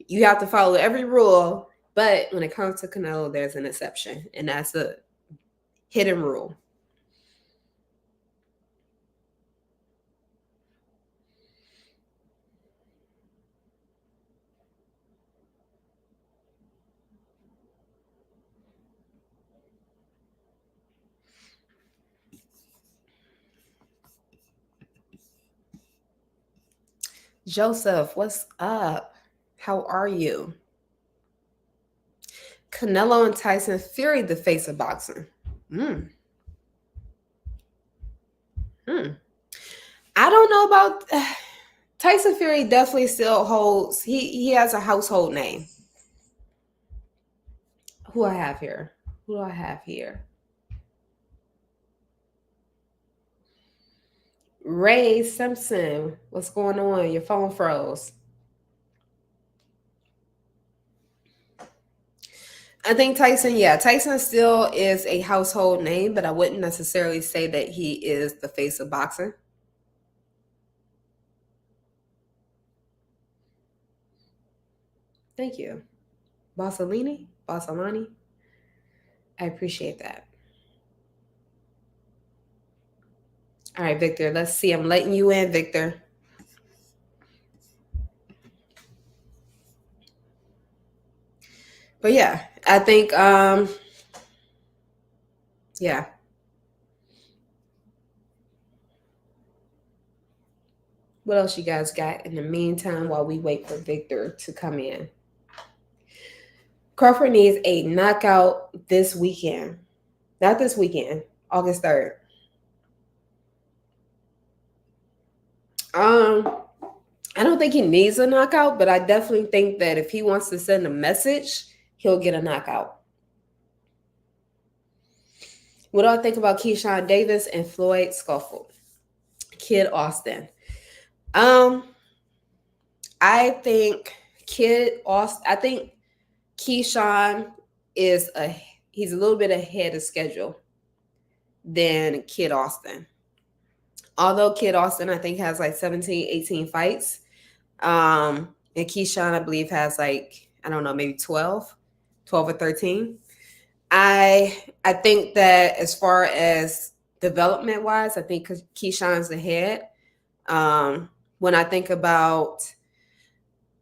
you have to follow every rule, but when it comes to Canelo, there's an exception, and that's a hidden rule. Joseph, what's up? How are you? Canelo and Tyson Fury, the face of boxing. Hmm. I don't know about Tyson Fury. Definitely still holds. He has a household name. Who I have here? Who do I have here? Ray Simpson. What's going on? Your phone froze. I think Tyson, yeah, Tyson still is a household name, but I wouldn't necessarily say that he is the face of boxing. Thank you. Bossolini? Bossolani? I appreciate that. All right, Victor, let's see. I'm letting you in, Victor. But yeah, I think yeah. What else you guys got in the meantime while we wait for Victor to come in? Crawford needs a knockout this weekend. Not this weekend, August 3rd. I don't think he needs a knockout, but I definitely think that if he wants to send a message, he'll get a knockout. What do I think about Keyshawn Davis and Floyd Scuffle? Kid Austin. I think I think Keyshawn he's a little bit ahead of schedule than Kid Austin. Although Kid Austin, I think, has like 17, 18 fights. And Keyshawn, I believe, has like, I don't know, maybe 12 or 13. I think that as far as development wise, I think Keyshawn's ahead. When I think about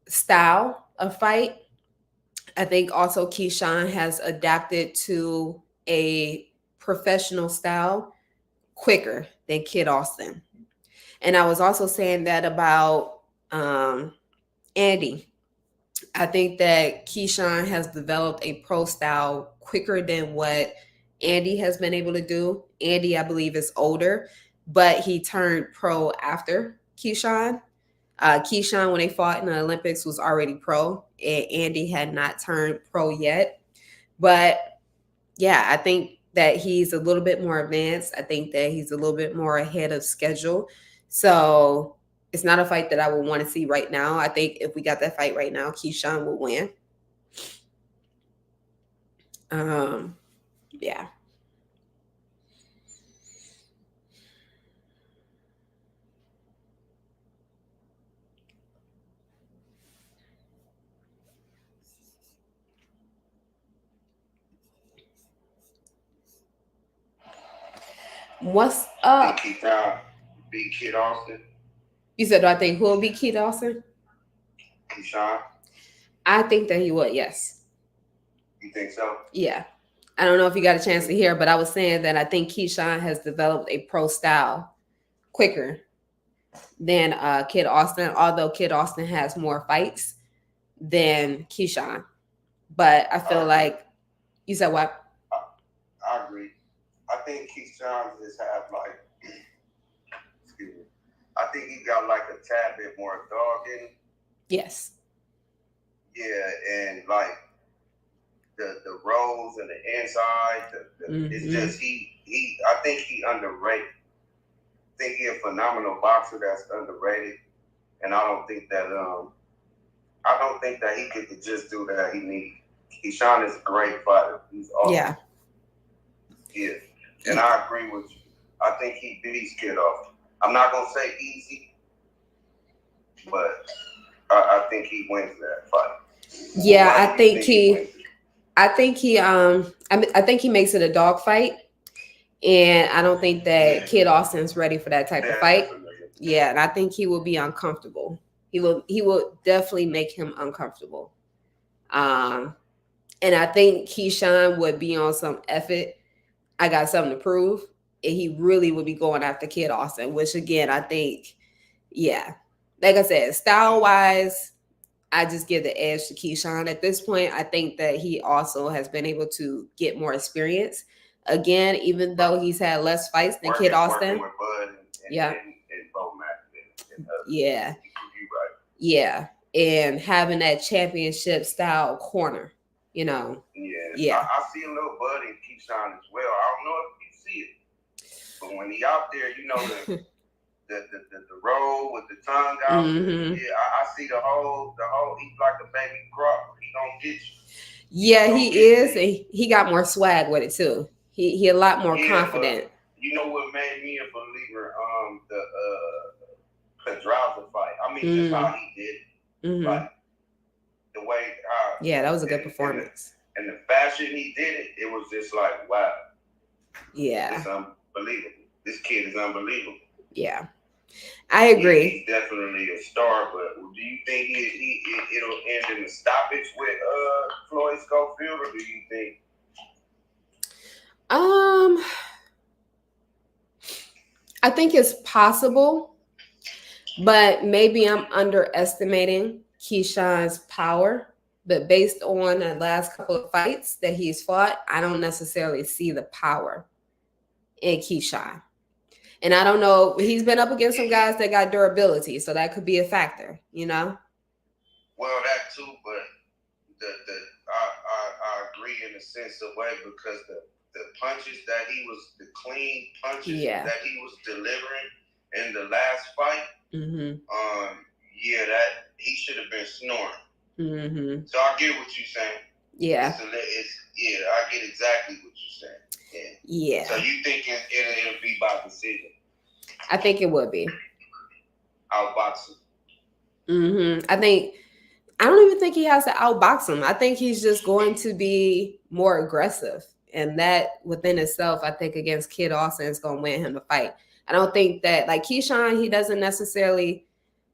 style of fight, I think also Keyshawn has adapted to a professional style quicker than Kid Austin. And I was also saying that about Andy. I think that Keyshawn has developed a pro style quicker than what Andy has been able to do. Andy, I believe, is older, but he turned pro after Keyshawn. Keyshawn, when they fought in the Olympics, was already pro, and Andy had not turned pro yet. But yeah, I think that he's a little bit more advanced. I think that he's a little bit more ahead of schedule. So it's not a fight that I would want to see right now. I think if we got that fight right now, Keyshawn will win. Yeah. What's up? Keyshawn beat Kid Austin. You said, do I think who will beat Kid Austin? Keyshawn. I think that he would, yes. You think so? Yeah. I don't know if you got a chance to hear, but I was saying that I think Keyshawn has developed a pro style quicker than Kid Austin, although Kid Austin has more fights than Keyshawn. But I feel like, you said what? I agree. I think Keyshawn just have like, excuse me, I think he got like a tad bit more dog in him. Yes. Yeah, and like the rolls and the inside, it's just I think he underrated. I think he's a phenomenal boxer that's underrated, and I don't think that he could just do that. He needs. Keyshawn is a great fighter. He's awesome. Yeah. Yeah, and I agree with you. I think he beats Kid Austin. I'm not gonna say easy, but I think he wins that fight. Yeah, I think he makes it a dog fight. And I don't think that Kid Austin's ready for that type of fight. Yeah, and I think he will be uncomfortable. He will definitely make him uncomfortable. And I think Keyshawn would be on some effort. I got something to prove. And he really would be going after Kid Austin, which again, I think, yeah. Like I said, style-wise, I just give the edge to Keyshawn. At this point, I think that he also has been able to get more experience. Again, even though he's had less fights than Kid Austin. With Bud yeah. Yeah. Right. Yeah. And having that championship style corner, you know. Yeah. I see a little Bud in Keyshawn as well. I don't know if you see it. But when he out there, you know, the roll with the tongue out. Mm-hmm. Yeah, I see the whole he's like a baby crop. He gonna get you. Yeah, he is. He got more swag with it too. He a lot more confident. You know what made me a believer? The Pedraza fight. I mean, just how he did it. Like the way. Yeah, that was a good performance. And the fashion he did it, it was just like, wow. Yeah. It's unbelievable. This kid is unbelievable. Yeah. I agree. He's definitely a star, but do you think it'll end in a stoppage with Floyd Schofield, or do you think? I think it's possible, but maybe I'm underestimating Keyshawn's power. But based on the last couple of fights that he's fought, I don't necessarily see the power in Keyshawn. And I don't know, he's been up against some guys that got durability, so that could be a factor, you know? Well, that too, but I agree in a sense of way, because the punches that the clean punches that he was delivering in the last fight, that he should have been snoring. So I get what you're saying. Yeah. I get exactly what you're saying. Yeah. So you think it'll be by decision? I think it would be. Outbox him. I don't even think he has to outbox him. I think he's just going to be more aggressive And that within itself, I think against Kid Austin is going to win him the fight. I don't think that, like Keyshawn,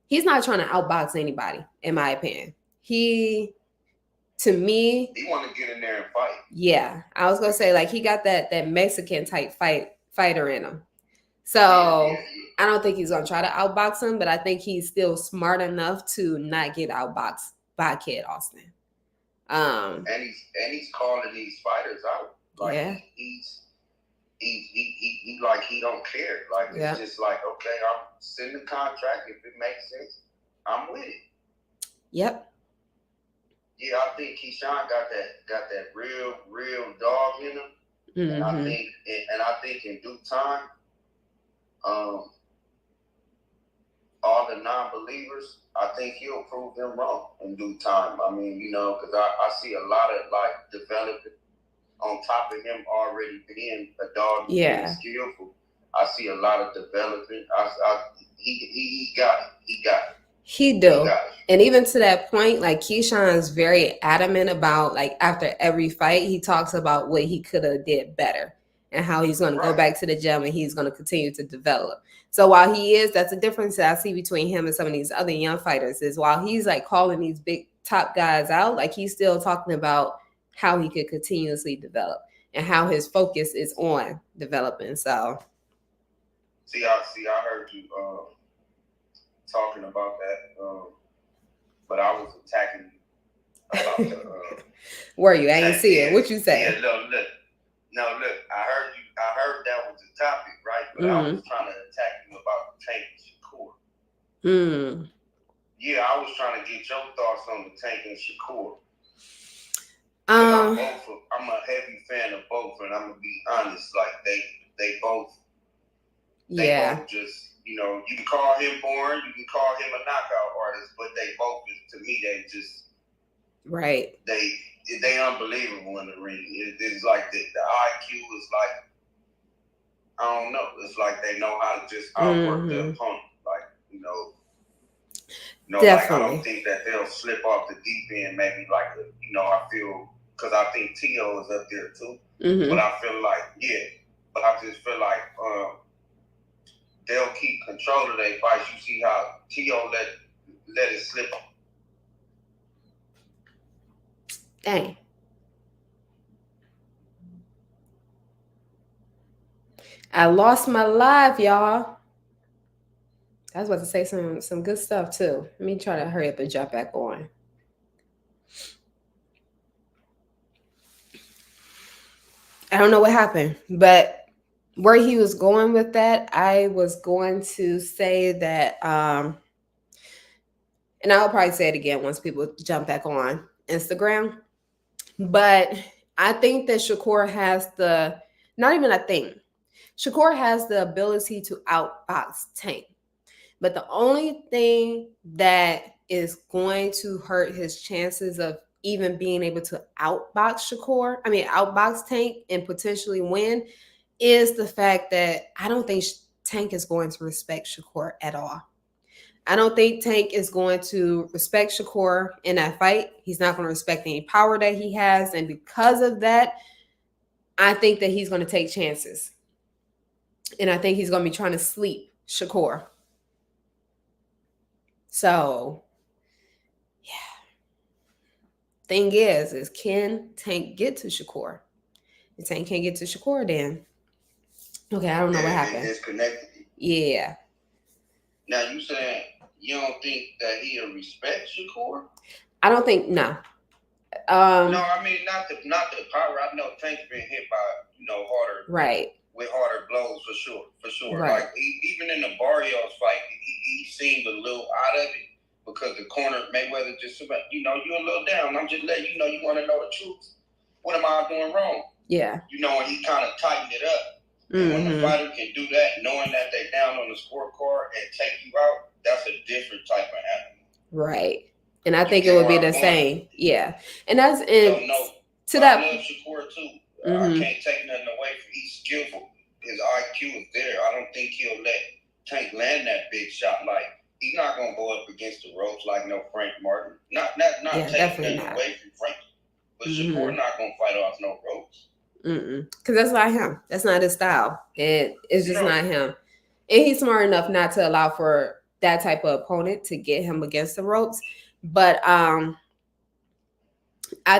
he's not trying to outbox anybody, in my opinion. To me, he want to get in there and fight. Yeah, I was gonna say, like, he got that Mexican type fighter in him. So I don't think he's gonna try to outbox him, but I think he's still smart enough to not get outboxed by Kid Austin. And he's calling these fighters out. Like, yeah. He like, he don't care. Like, it's just like, okay, I'm sending the contract. If it makes sense, I'm with it. Yep. Yeah, I think Keyshawn got that real dog in him. And I think in due time, all the non-believers, I think he'll prove them wrong in due time. I mean, because I see a lot of, like, development on top of him already being a dog, being skillful. I see a lot of development. He got it. He do. And even to that point, like, Keyshawn is very adamant about, like, after every fight, he talks about what he could have did better and how he's going to go back to the gym and he's going to continue to develop. So while that's a difference that I see between him and some of these other young fighters, is while he's, like, calling these big top guys out, like, he's still talking about how he could continuously develop and how his focus is on developing. So see, I heard you talking about that, but I was attacking you about the. Were you? I ain't see it. What you say? Yeah, look. I heard you. I heard that was the topic, right? But I was trying to attack you about Tank and Shakur. Yeah, I was trying to get your thoughts on the Tank and Shakur. I'm a heavy fan of both, and I'm gonna be honest. Like, they both just. You can call him boring, you can call him a knockout artist, but they both, to me, they just they unbelievable in the ring. It's like the IQ is like, I don't know. It's like they know how to just outwork the opponent. Like, like, I don't think that they'll slip off the deep end. Maybe like, I feel, because I think T.O. is up there too. But I feel like, but I just feel like they'll keep control of their fights. You see how T.O. let it slip. Dang. I lost my live, y'all. I was about to say some good stuff too. Let me try to hurry up and jump back on. I don't know what happened, but where he was going with that, I was going to say that, and I'll probably say it again once people jump back on Instagram, but I think that Shakur has Shakur has the ability to outbox Tank. But the only thing that is going to hurt his chances of even being able to outbox Tank and potentially win, is the fact that I don't think Tank is going to respect Shakur at all. I don't think Tank is going to respect Shakur in that fight. He's not going to respect any power that he has. And because of that, I think that he's going to take chances. And I think he's going to be trying to sleep Shakur. So, yeah. Thing is can Tank get to Shakur? If Tank can't get to Shakur, then okay, I don't know what happened. Disconnected. Yeah. Now, you saying you don't think that he'll respect Shakur? I don't think, no. No, I mean, not the power. I know Tank's been hit by, harder. Right. With harder blows, for sure. Right. Like, even in the Barrios fight, he seemed a little out of it because the corner, Mayweather just, you're a little down. I'm just letting you know you want to know the truth. What am I doing wrong? Yeah. And he kind of tightened it up. And when the fighter can do that, knowing that they're down on the scorecard and take you out, that's a different type of animal. Right. And I think it would be the same. Yeah. And that's it. So I love Shakur too. I can't take nothing away from he's skillful. His IQ is there. I don't think he'll let Tank land that big shot. Like, he's not gonna go up against the ropes like no Frank Martin. Not taking nothing away from Frank. But Shakur not gonna fight off no ropes. Because that's not him. That's not his style. It's just not him. And he's smart enough not to allow for that type of opponent to get him against the ropes. But I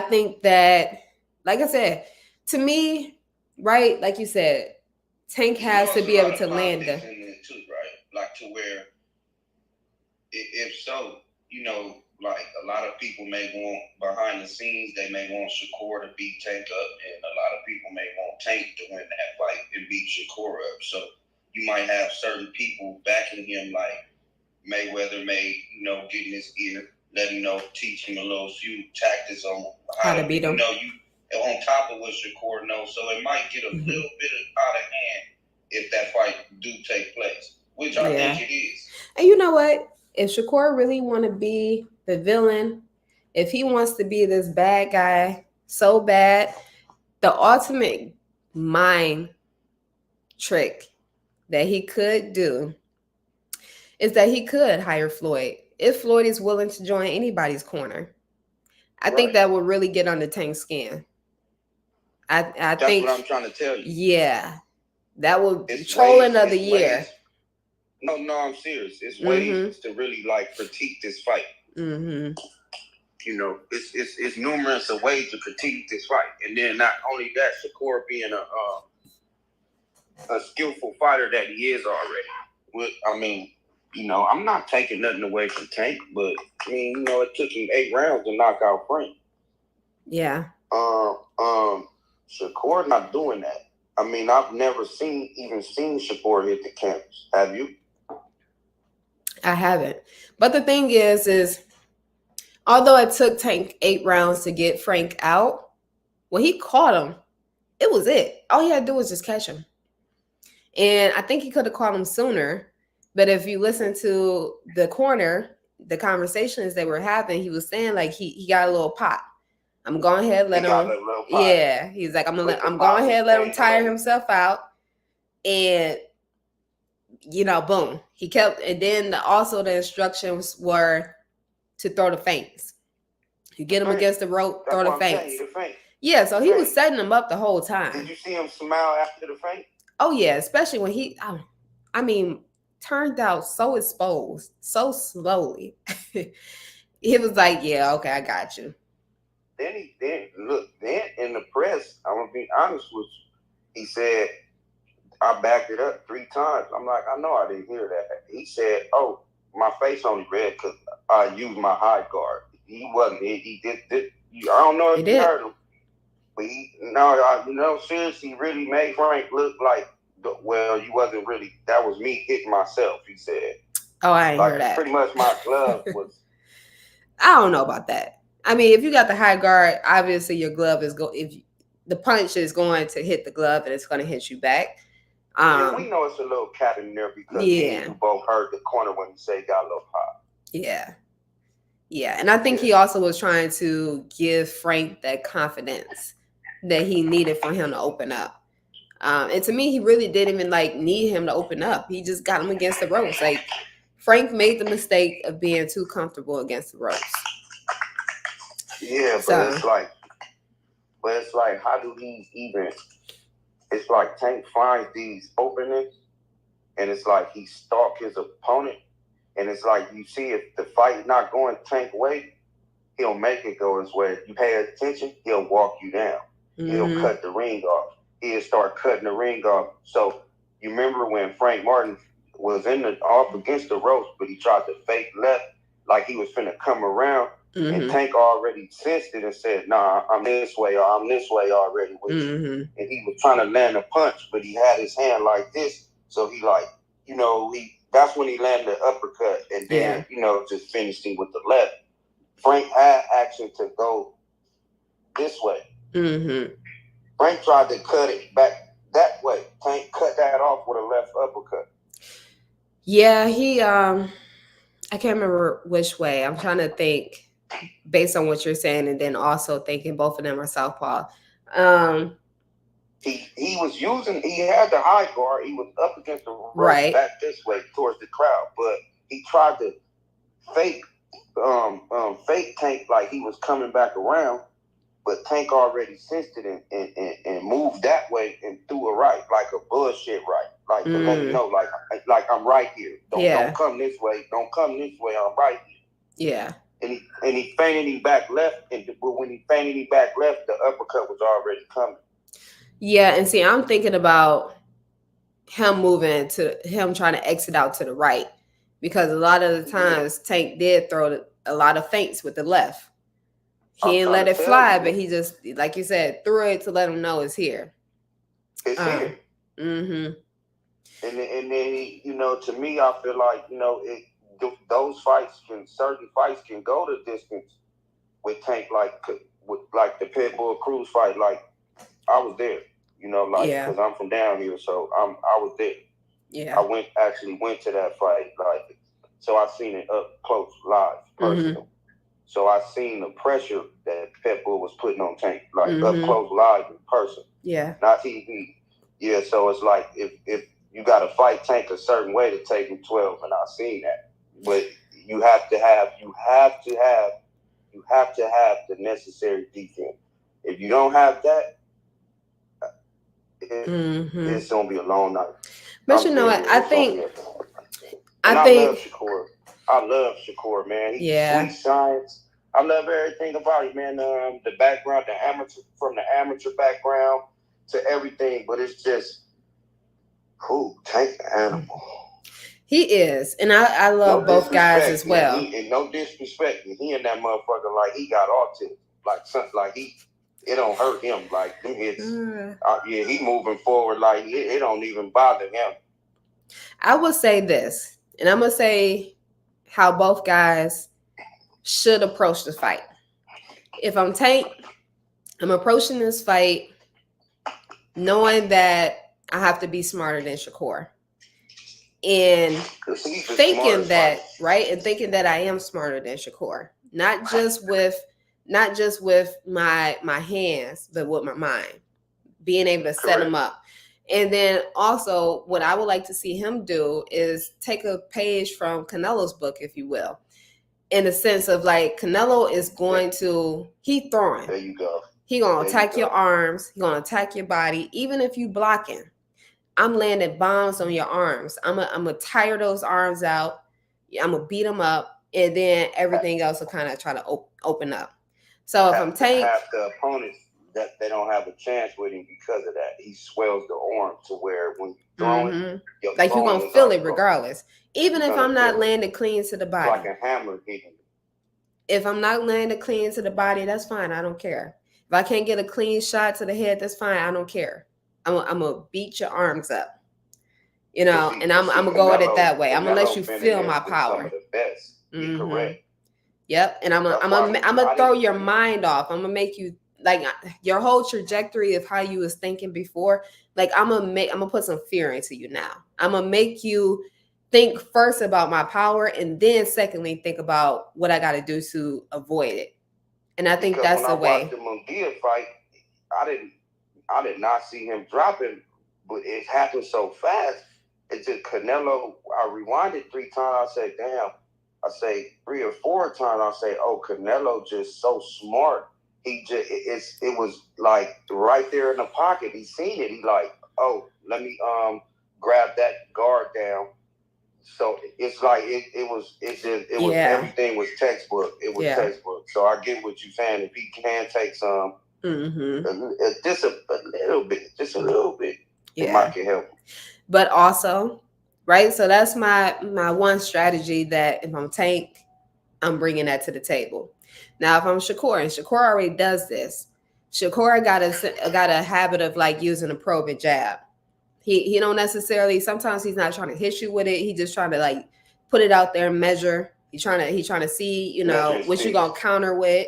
think that, like I said, to me, right, like you said, Tank has to be able to land the too, right? Like to where, if so, like a lot of people may want behind the scenes, they may want Shakur to beat Tank up, and a lot of people may want Tank to win that fight and beat Shakur up. So you might have certain people backing him, like Mayweather may, get in his ear, let him teach him a few tactics on how to beat him. You on top of what Shakur knows, so it might get a little bit out of hand if that fight do take place, which I think it is. And you know what? If Shakur really want to be the villain, if he wants to be this bad guy so bad, the ultimate mind trick that he could do is that he could hire Floyd. If Floyd is willing to join anybody's corner, I think that would really get under Tank's skin. I That's think what I'm trying to tell you. Yeah, that would troll another year. No, I'm serious. It's ways to really critique this fight. It's numerous of ways to critique this fight, and then not only that, Shakur being a skillful fighter that he is already. I'm not taking nothing away from Tank, but it took him 8 rounds to knock out Frank. Yeah. Shakur not doing that. I've never seen Shakur hit the canvas. Have you? I haven't. But the thing is although it took Tank 8 rounds to get Frank out, when he caught him, it was it. All he had to do was just catch him. And I think he could have caught him sooner. But if you listen to the corner, the conversations they were having, he was saying he got a little pop. I'm going ahead and let him. Yeah, he's like, I'm going ahead and let him tire himself out, and boom, he kept. And then also the instructions were to throw the feints. You get him against the rope, throw the feints. Yeah, so he was setting him up the whole time. Did you see him smile after the feint? Oh yeah, especially when he, turned out so exposed so slowly. He was like, yeah, okay, I got you. Then in the press, I'm gonna be honest with you, he said, I backed it up 3 times. I'm like, I know I didn't hear that. He said, oh, my face only red because I used my high guard. He wasn't. He did. I don't know if you heard him, but seriously, really made Frank look like, well, you wasn't really. That was me hitting myself. He said. Oh, I ain't heard that. Pretty much, my glove was. I don't know about that. If you got the high guard, obviously your glove is if the punch is going to hit the glove and it's going to hit you back. We know it's a little cat in there because you both heard the corner when you say got a little pop. Yeah, and I think he also was trying to give Frank that confidence that he needed for him to open up. And to me, he really didn't even need him to open up. He just got him against the ropes. Frank made the mistake of being too comfortable against the ropes. Yeah, but it's like, how do he even? It's like Tank finds these openings, and it's like he stalks his opponent, and it's like you see if the fight not going Tank way, he'll make it go his way. If you pay attention, he'll walk you down. He'll cut the ring off. He'll start cutting the ring off. So you remember when Frank Martin was off against the ropes, but he tried to fake left like he was finna come around. And Tank already sensed it and said, nah, I'm this way or I'm this way already with you. And he was trying to land a punch, but he had his hand like this. So he that's when he landed the uppercut and then, just finished him with the left. Frank had action to go this way. Frank tried to cut it back that way. Tank cut that off with a left uppercut. Yeah, he, I can't remember which way. I'm trying to think based on what you're saying, and then also thinking both of them are southpaw. He was using. He had the high guard. He was up against the rope back this way towards the crowd, but he tried to fake Tank like he was coming back around, But Tank already sensed it and moved that way and threw a right, like a bullshit right, like to let me know, like I'm right here. Don't come this way. Don't come this way. I'm right here. Yeah. And he feinted him back left, but when he feinted him back left, the uppercut was already coming. Yeah, and see, I'm thinking about him moving to him trying to exit out to the right, because a lot of the times Tank did throw a lot of feints with the left. He didn't let it fly, but he just, like you said, threw it to let him know it's here. It's here. Mm-hmm. And then, you know, to me, I feel like, you know, those fights certain fights can go the distance with Tank, with the Pitbull Cruz fight. Like, I was there, you know, like, because I'm from down here, so I was there. Yeah. I actually went to that fight, like, so I seen it up close, live, personal. Mm-hmm. So I seen the pressure that Pitbull was putting on Tank, like up close, live, in person. Yeah. Not TV. Yeah, so it's like if you got to fight Tank a certain way to take him 12, and I've seen that. But you have to have the necessary defense. If you don't have that, it's gonna be a long night. But you know what? I think I love Shakur. I love Shakur, man. He's sweet science. I love everything about him, man. The background, from the amateur background to everything, but it's just, Tank the animal. He is, and I love both guys as well. And no disrespect, he and that motherfucker, like, he got autism, like something, like it don't hurt him, like them hits. He moving forward, like it don't even bother him. I will say this, and I'm gonna say how both guys should approach the fight. If I'm Tank, I'm approaching this fight knowing that I have to be smarter than Shakur, and thinking that thinking that I am smarter than Shakur, not just with my hands, but with my mind, being able to set him up. And then also what I would like to see him do is take a page from Canelo's book, if you will, in the sense of, like, Canelo is going to, he throwing. There you go. He going to attack your arms. He going to attack your body. Even if you blocking, I'm landing bombs on your arms. I'm going to tire those arms out. I'm going to beat them up. And then everything else will kind of try to open up. So if I'm Tank, half the opponents, that they don't have a chance with him because of that. He swells the arm to where when you're throwing, like, you're going to feel it regardless. Even if I'm not landing clean to the body. Like a hammer hitting. If I'm not landing clean to the body, that's fine. I don't care. If I can't get a clean shot to the head, that's fine. I don't care. I'm going to beat your arms up. You know, and I'm going to go at it that way. I'm going to let you feel my power. Some of the best. Correct. Yep. And I'm gonna throw your mind off. I'm going to make you, like, your whole trajectory of how you was thinking before. Like, I'm going to put some fear into you now. I'm going to make you think first about my power, and then secondly, think about what I got to do to avoid it. And I think that's the way. When I watched the Munguia fight, I did not see him dropping, but it happened so fast. It's just Canelo. I rewinded 3 times. I said, damn. I say 3 or 4 times. I say, oh, Canelo just so smart. It was like right there in the pocket. He seen it. He like, oh, let me grab that guard down. So it's like everything was textbook. It was textbook. So I get what you're saying. If he can take some, just a little bit, it might can help. But also, right? So that's my one strategy, that if I'm Tank, I'm bringing that to the table. Now, if I'm Shakur, and Shakur already does this, Shakur got a habit of, like, using a probing jab. He don't necessarily, sometimes he's not trying to hit you with it. He just trying to, like, put it out there and measure. He's trying to see, you know, what you gonna counter with.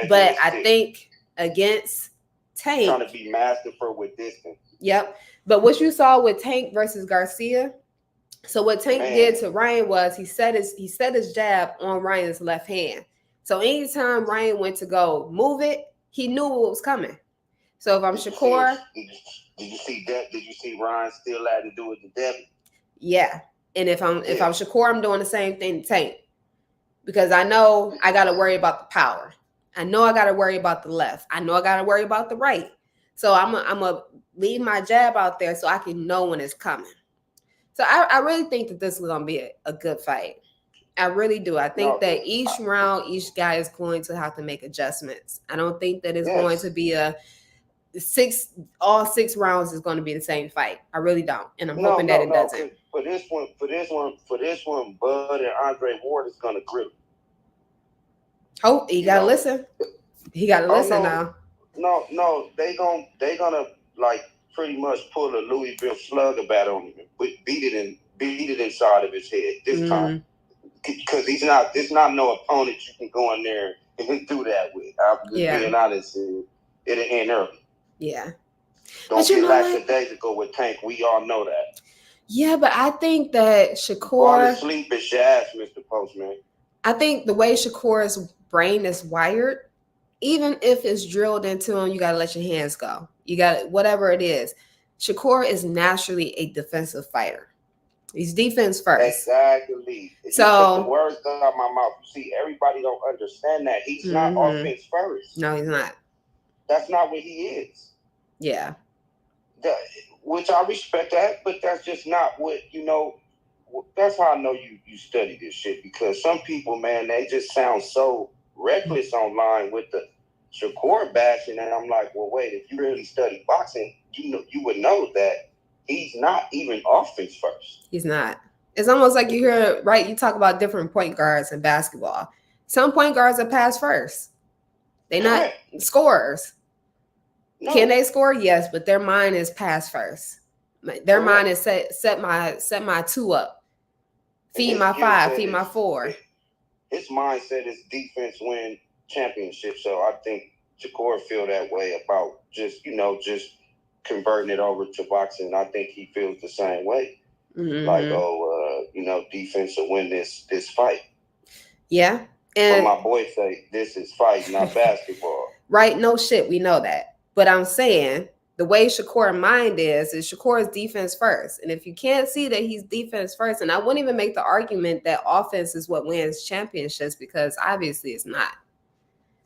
But I think against Tank, trying to be masterful with distance. Yep. But what you saw with Tank versus Garcia, so what Tank did to Ryan was he set his jab on Ryan's left hand. So anytime Ryan went to go move it, he knew what was coming. So if I'm Shakur, did you see that? Did you see Ryan still had to do it to Devin? Yeah. And if I'm Shakur, I'm doing the same thing to Tank, because I know I got to worry about the power. I know I got to worry about the left. I know I got to worry about the right. So I'm going to leave my jab out there so I can know when it's coming. So I really think that this is going to be a good fight. I really do. I think that each round, each guy is going to have to make adjustments. I don't think that it's going to be all 6 rounds is going to be the same fight. I really don't. And I'm hoping that it doesn't. For this one, Bud and Andre Ward is going to grip. Oh, he got to listen. He got to listen now. No, they gonna like pretty much pull a Louisville Slugger bat on him, but beat it inside of his head this time. Because there's not no opponent you can go in there and do that with. I'm just being honest. It'll end early. Yeah. Don't get lackadaisical with Tank. We all know that. Yeah, but I think that Shakur... Fall asleep is your ass, Mr. Postman. I think the way Shakur's brain is wired, even if it's drilled into him, you got to let your hands go. You got whatever it is. Shakur is naturally a defensive fighter. He's defense first. Exactly. So you took the words out of my mouth. You see, everybody don't understand that. He's not offense first. No, he's not. That's not what he is. Yeah. Which I respect that, but that's just not what, that's how I know you study this shit, because some people, man, they just sound so reckless online with the Shakur bashing, and I'm like, well, wait, if you really study boxing, you would know that he's not even offense first. He's not. It's almost like you hear, right? You talk about different point guards in basketball. Some point guards are pass first. They're not scorers. No. Can they score? Yes, but their mind is pass first. Their mind is set my 2 up. Feed my 5, feed my 4. His mindset is defense win championship. So I think Shakur feel that way about just converting it over to boxing. I think he feels the same way. Like, defense will win this fight. Yeah. And but my boy say this is fight, not basketball. Right? No shit. We know that. But I'm saying the way Shakur's mind is Shakur's defense first. And if you can't see that he's defense first, and I wouldn't even make the argument that offense is what wins championships, because obviously it's not.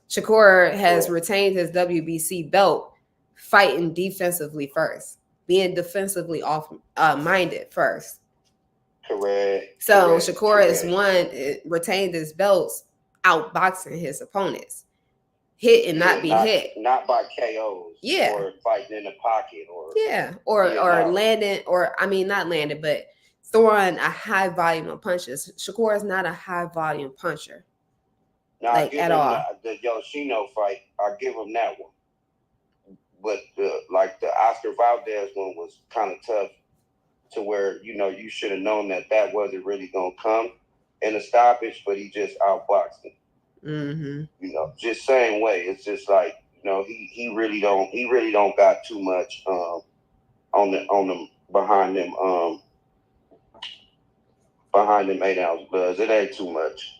Shakur has retained his WBC belt fighting defensively first, being defensively minded first. Correct. So Shakur has retained his belts outboxing his opponents. Hit and not be hit. Not by KOs. Yeah. Or fighting in the pocket. Or landing, not landing, but throwing a high volume of punches. Shakur is not a high volume puncher. At all. The Yoshino fight, I give him that one. But the Oscar Valdez one was kind of tough, to where, you should have known that wasn't really going to come in a stoppage, but he just outboxed him. Mm-hmm. Just same way. It's just like, he really don't got too much on them behind them 8-ounce bloods. It ain't too much.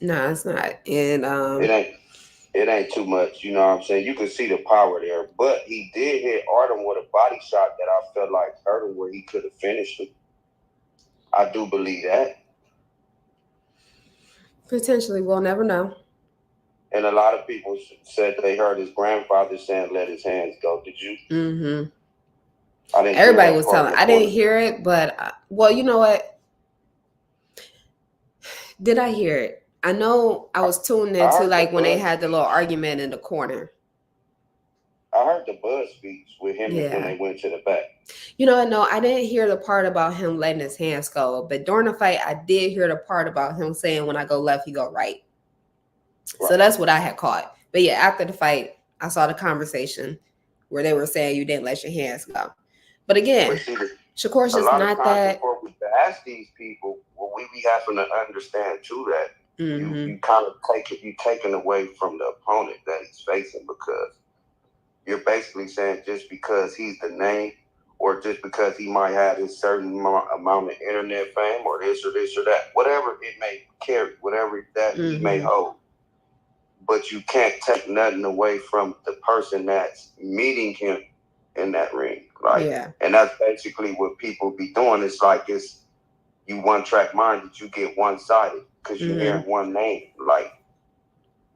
No, it's not. And it ain't too much. You know what I'm saying? You can see the power there, but he did hit Artem with a body shot that I felt like hurt him, where he could have finished him. I do believe that. Potentially, we'll never know. And a lot of people said they heard his grandfather saying, "Let his hands go." Did you? Mm-hmm. Everybody was telling. I didn't hear it, but you know what? Did I hear it? I know I was tuned into when they had the little argument in the corner. I heard the buzz speech with him when they went to the back. No, I didn't hear the part about him letting his hands go. But during the fight, I did hear the part about him saying, when I go left, you go right. So that's what I had caught. But yeah, after the fight, I saw the conversation where they were saying you didn't let your hands go. But again, Shakur's just not that. Before we ask these people, we be having to understand too that you kind of taking away from the opponent that he's facing, because you're basically saying just because he's the name, or just because he might have a certain amount of internet fame, or this or that, whatever it may carry, whatever that he may hold. But you can't take nothing away from the person that's meeting him in that ring. And that's basically what people be doing. It's like you one track minded, you get one sided because you hear one name.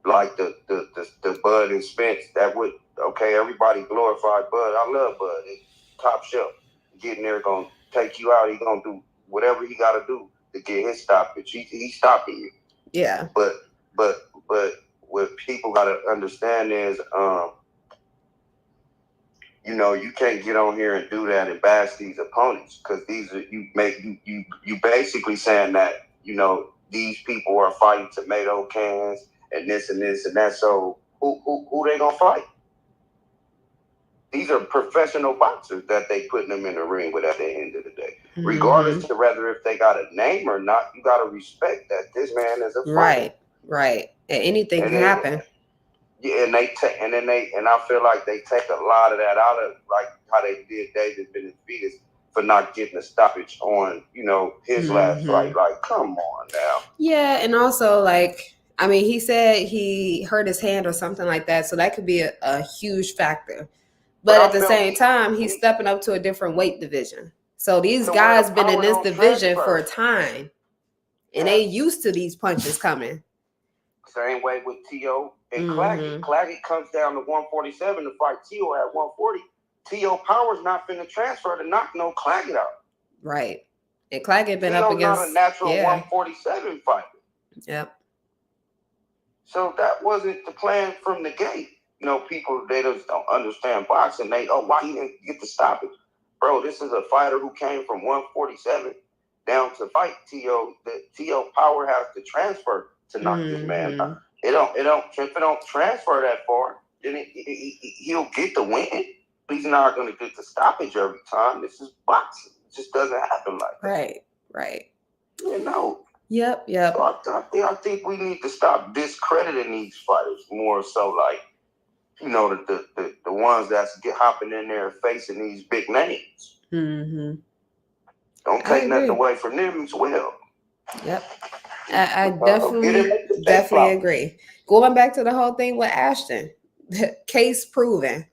like the Bud and Spence, that would, okay, everybody glorified Bud. I love Bud. It's top shelf. Getting there, gonna take you out. He gonna do whatever he got to do to get his stoppage. He's stopping you. Yeah. But what people got to understand is, you know, you can't get on here and do that and bash these opponents, because these are, you basically saying that, you know, these people are fighting tomato cans and this and this and that. So who they gonna fight? These are professional boxers that they putting them in the ring with at the end of the day. Mm-hmm. Regardless to whether if they got a name or not, you got to respect that this man is a fighter. Right. And anything can happen. Yeah, and I feel like they take a lot of that out of, like how they did David Benavidez for not getting a stoppage on, you know, his last fight. Like, come on now. Yeah, and also, like, I mean, he said he hurt his hand or something like that, so that could be a huge factor. But at the same time, he's stepping up to a different weight division. So these guys been in this division for a time, and they used to these punches coming. Same way with T.O. and Claggett. Claggett comes down to 147 to fight T.O. at 140. T.O. Power's not finna transfer to knock no Claggett out. Right. And Claggett been up against... not a natural 147 fighter. Yep. So that wasn't the plan from the gate. You know, people, they just don't understand boxing. Why he didn't get to stop it? Bro, this is a fighter who came from 147 down to fight T.O. The T.O. Power has to transfer to knock this man out. If it don't transfer that far, then he'll get the win. He's not going to get the stoppage every time. This is boxing. It just doesn't happen like that. Right. You know? Yep. So I think we need to stop discrediting these fighters more so, like, you know, the ones that's hopping in there facing these big names. Don't take nothing away from them as well. Yep. I definitely agree. Going back to the whole thing with Ashton, case proven.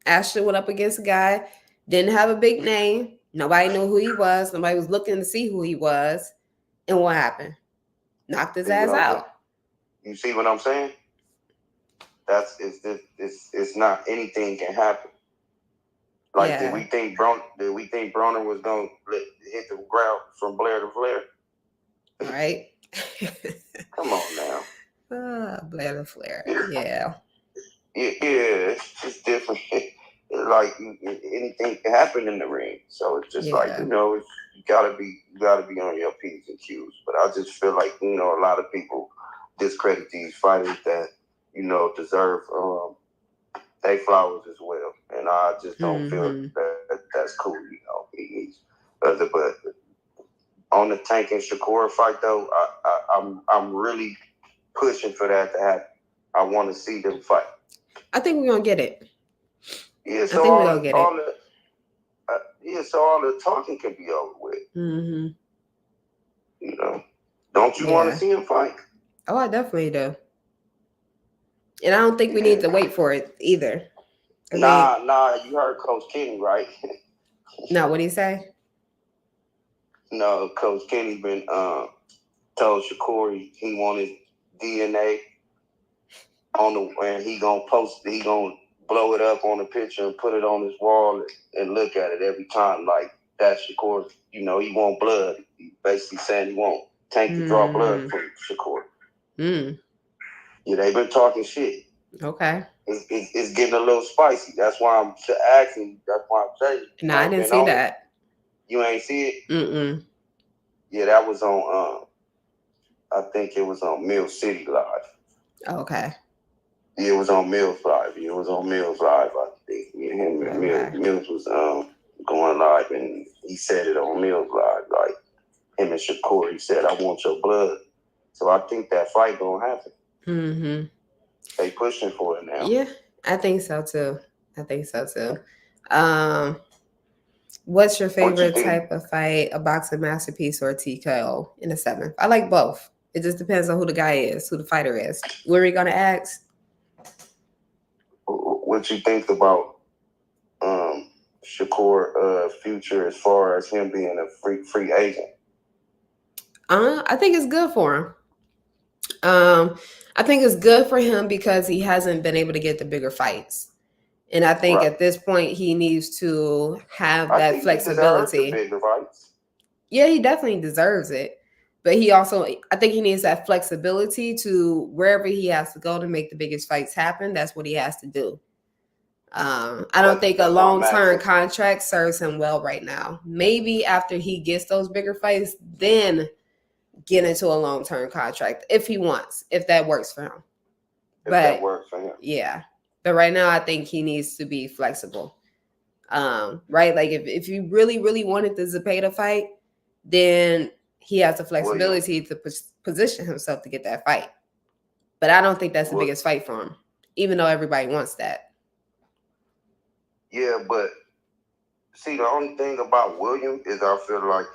Ashton went up against a guy, didn't have a big name. Nobody knew who he was. Nobody was looking to see who he was. And what happened? Knocked his ass out. You see what I'm saying? It's not, anything can happen. Like, did we think Broner was gonna hit the ground from Blair to Flair? Right. Come on now. Blair to Flair. Yeah. It's just different. Like, anything can happen in the ring. So it's just like, you know, you gotta be on your P's and Q's. But I just feel like, you know, a lot of people discredit these fighters that, you know, deserve they flowers as well. And I just don't feel that's cool, you know. But on the Tank and Shakur fight, though, I'm really pushing for that to happen. I want to see them fight. I think we're gonna get it. Yeah, so all the talking can be over with. You know, don't you want to see him fight? Oh, I definitely do. And I don't think we need to wait for it either. Nah. You heard Coach Kenny, right? No, what did he say? No, Coach Kenny been told Shakur he want his DNA on the, and he gonna blow it up on the picture and put it on his wall and look at it every time. Like, that's Shakur. You know, he want blood. He basically saying he want Tank to draw blood from Shakur. Yeah, they've been talking shit. Okay. It's getting a little spicy. That's why I'm asking. That's why I'm saying. No, I didn't see that. You ain't see it? Yeah, that was on, I think it was on Mill City Live. Okay. Yeah, it was on Mills Live. I think. Me and him and Mills was going live, and he said it on Mills Live. Like, him and Shakur, he said, I want your blood. So I think that fight gonna happen. They pushing for it now. Yeah, I think so too. What's your favorite type of fight? A boxing masterpiece or a TKO in the 7th? I like both. It just depends on who the guy is, who the fighter is. What are we gonna ask? What you think about Shakur future as far as him being a free agent? I think it's good for him. I think it's good for him because he hasn't been able to get the bigger fights. And I think at this point he needs to have that flexibility. He deserves the bigger fights. Yeah, he definitely deserves it. But he also, I think he needs that flexibility to wherever he has to go to make the biggest fights happen. That's what he has to do. I don't think a long-term contract serves him well right now. Maybe after he gets those bigger fights, then get into a long-term contract if he wants, if that works for him. That works for him. Yeah. But right now, I think he needs to be flexible. Right? Like if you really, really wanted the Zepeda fight, then he has the flexibility to position himself to get that fight. But I don't think that's the biggest fight for him, even though everybody wants that. Yeah, but see, the only thing about William is I feel like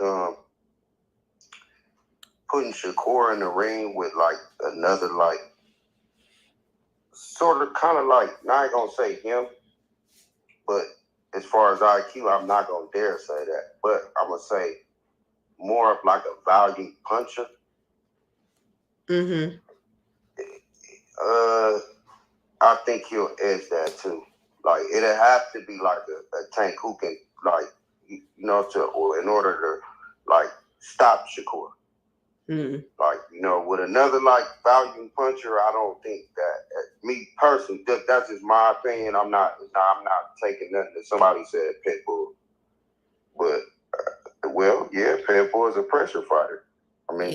putting Shakur in the ring with like another like sort of kind of like, I ain't gonna say him, but as far as IQ, I'm not gonna dare say that. But I'm gonna say more of like a value puncher. Mm-hmm. I think he'll edge that too. Like it'll have to be like a Tank who can like or in order to like stop Shakur. Mm. Like with another like value puncher, I don't think that me personally. That's just my opinion. I'm not taking nothing that somebody said Pitbull, but Pitbull is a pressure fighter. I mean,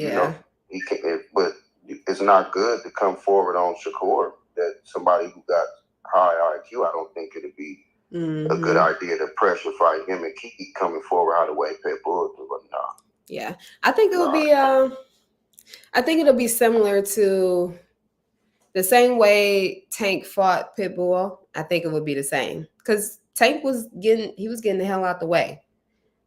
he can, but it's not good to come forward on Shakur. That somebody who got high IQ, I don't think it'd be a good idea to pressure fight him and keep coming forward how the way Pitbull do. But no. Yeah, I think it would be. I think it'll be similar to the same way Tank fought Pitbull. I think it would be the same because Tank was getting the hell out the way.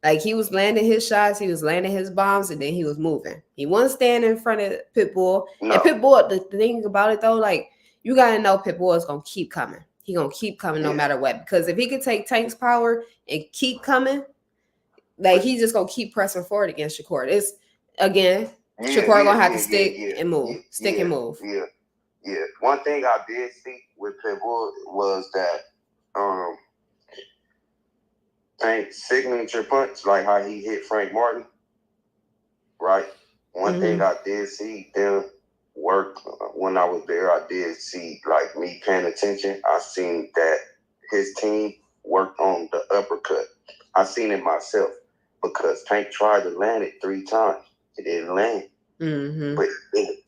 Like he was landing his shots, he was landing his bombs, and then he was moving. He wasn't standing in front of Pitbull. No. And Pitbull, the thing about it though, like you gotta know Pitbull is gonna keep coming. He gonna keep coming no matter what. Because if he could take Tank's power and keep coming, like he's just gonna keep pressing forward against Shakur. It's again. Shakur gonna have to stick and move. Stick and move. Yeah. One thing I did see with Pitbull was that Tank's signature punch, like how he hit Frank Martin, right? One thing I did see them work when I was there, I did see like me paying attention. I seen that his team worked on the uppercut. I seen it myself because Tank tried to land it 3 times. It didn't land. But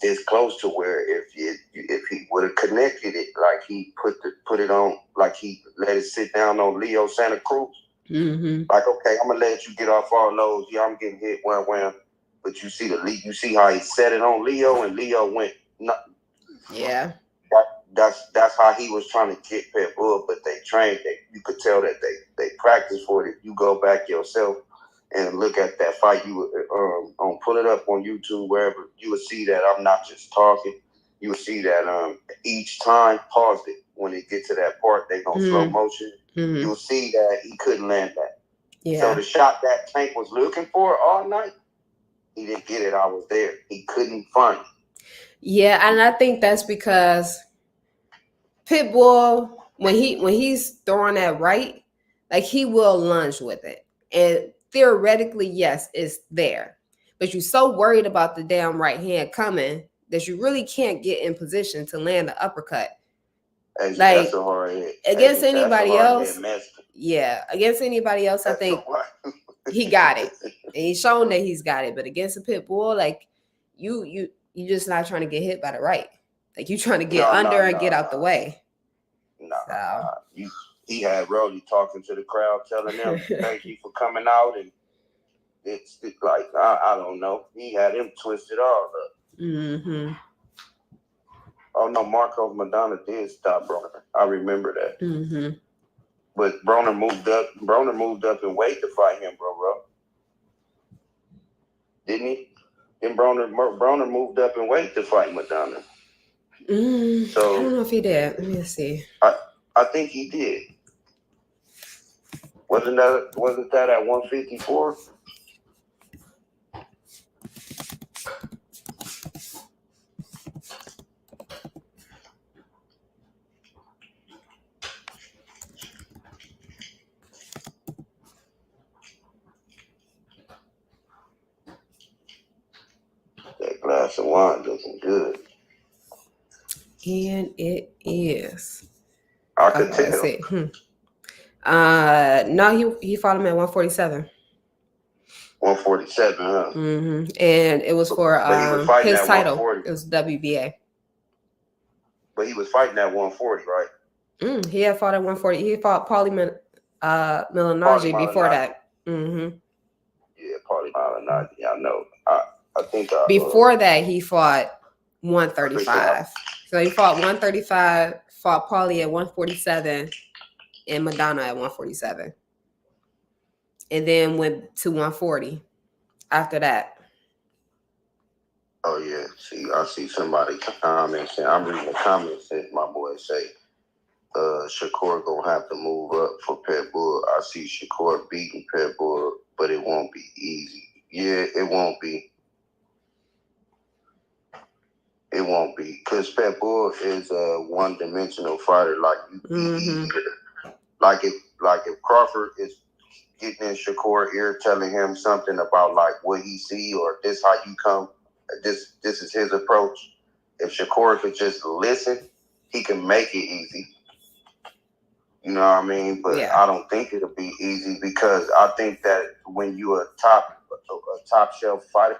it's close to where if he would have connected it, like he put it on, like he let it sit down on Leo Santa Cruz. Like, okay, I'm gonna let you get off all those. Yeah, I'm getting hit wham. But you see how he set it on Leo, and Leo went nothing. Yeah. That's how he was trying to get Pitbull, but they trained. You could tell that they practiced for it. If you go back yourself and look at that fight, you would pull it up on YouTube, wherever, you would see that I'm not just talking. You would see that each time, pause it. When it gets to that part, they go slow motion. You'll see that he couldn't land that. Yeah. So the shot that Tank was looking for all night, he didn't get it. I was there. He couldn't find it. Yeah, and I think that's because Pitbull, when he's throwing that right, like he will lunge with it. And theoretically, yes, it's there. But you're so worried about the damn right hand coming that you really can't get in position to land the uppercut. Like that's a hard hit. Against anybody else. Yeah, against anybody else, I think he got it. And he's shown that he's got it. But against a Pitbull, like you just not trying to get hit by the right. Like you trying to get under and get out the way. He had Rolly talking to the crowd, telling them thank you for coming out, and it's like I don't know. He had him twisted all up. Oh no, Marco Madonna did stop Broner. I remember that. But Broner moved up. Broner moved up in weight to fight him, bro. Didn't he? Then Broner moved up in weight to fight Madonna. So I don't know if he did. Let me see. I think he did. Wasn't that at 154? Shawan looking good. And it is. I could Okay, let's tell. see. No, he fought him at 147. 147, huh? And it was for But he was fighting his at title. 140. It was WBA. But he was fighting at 140, right? He had fought at 140. He fought Paulie Malignaggi before that. Yeah, Paulie Malignaggi. I know. I think before that he fought 135. So he fought 135, fought Paulie at 147, and Madonna at 147, and then went to 140 after that. Oh yeah, I see somebody commenting. I'm reading the comments that my boy say, Shakur gonna have to move up for Pitbull. I see Shakur beating Pitbull, but it won't be easy. Yeah, it won't be. It won't be, because Pitbull is a one-dimensional fighter. Like like if Crawford is getting in Shakur's ear, telling him something about like what he see or this how you come. This is his approach. If Shakur could just listen, he can make it easy. You know what I mean? But I don't think it'll be easy, because I think that when you a top shelf fighter,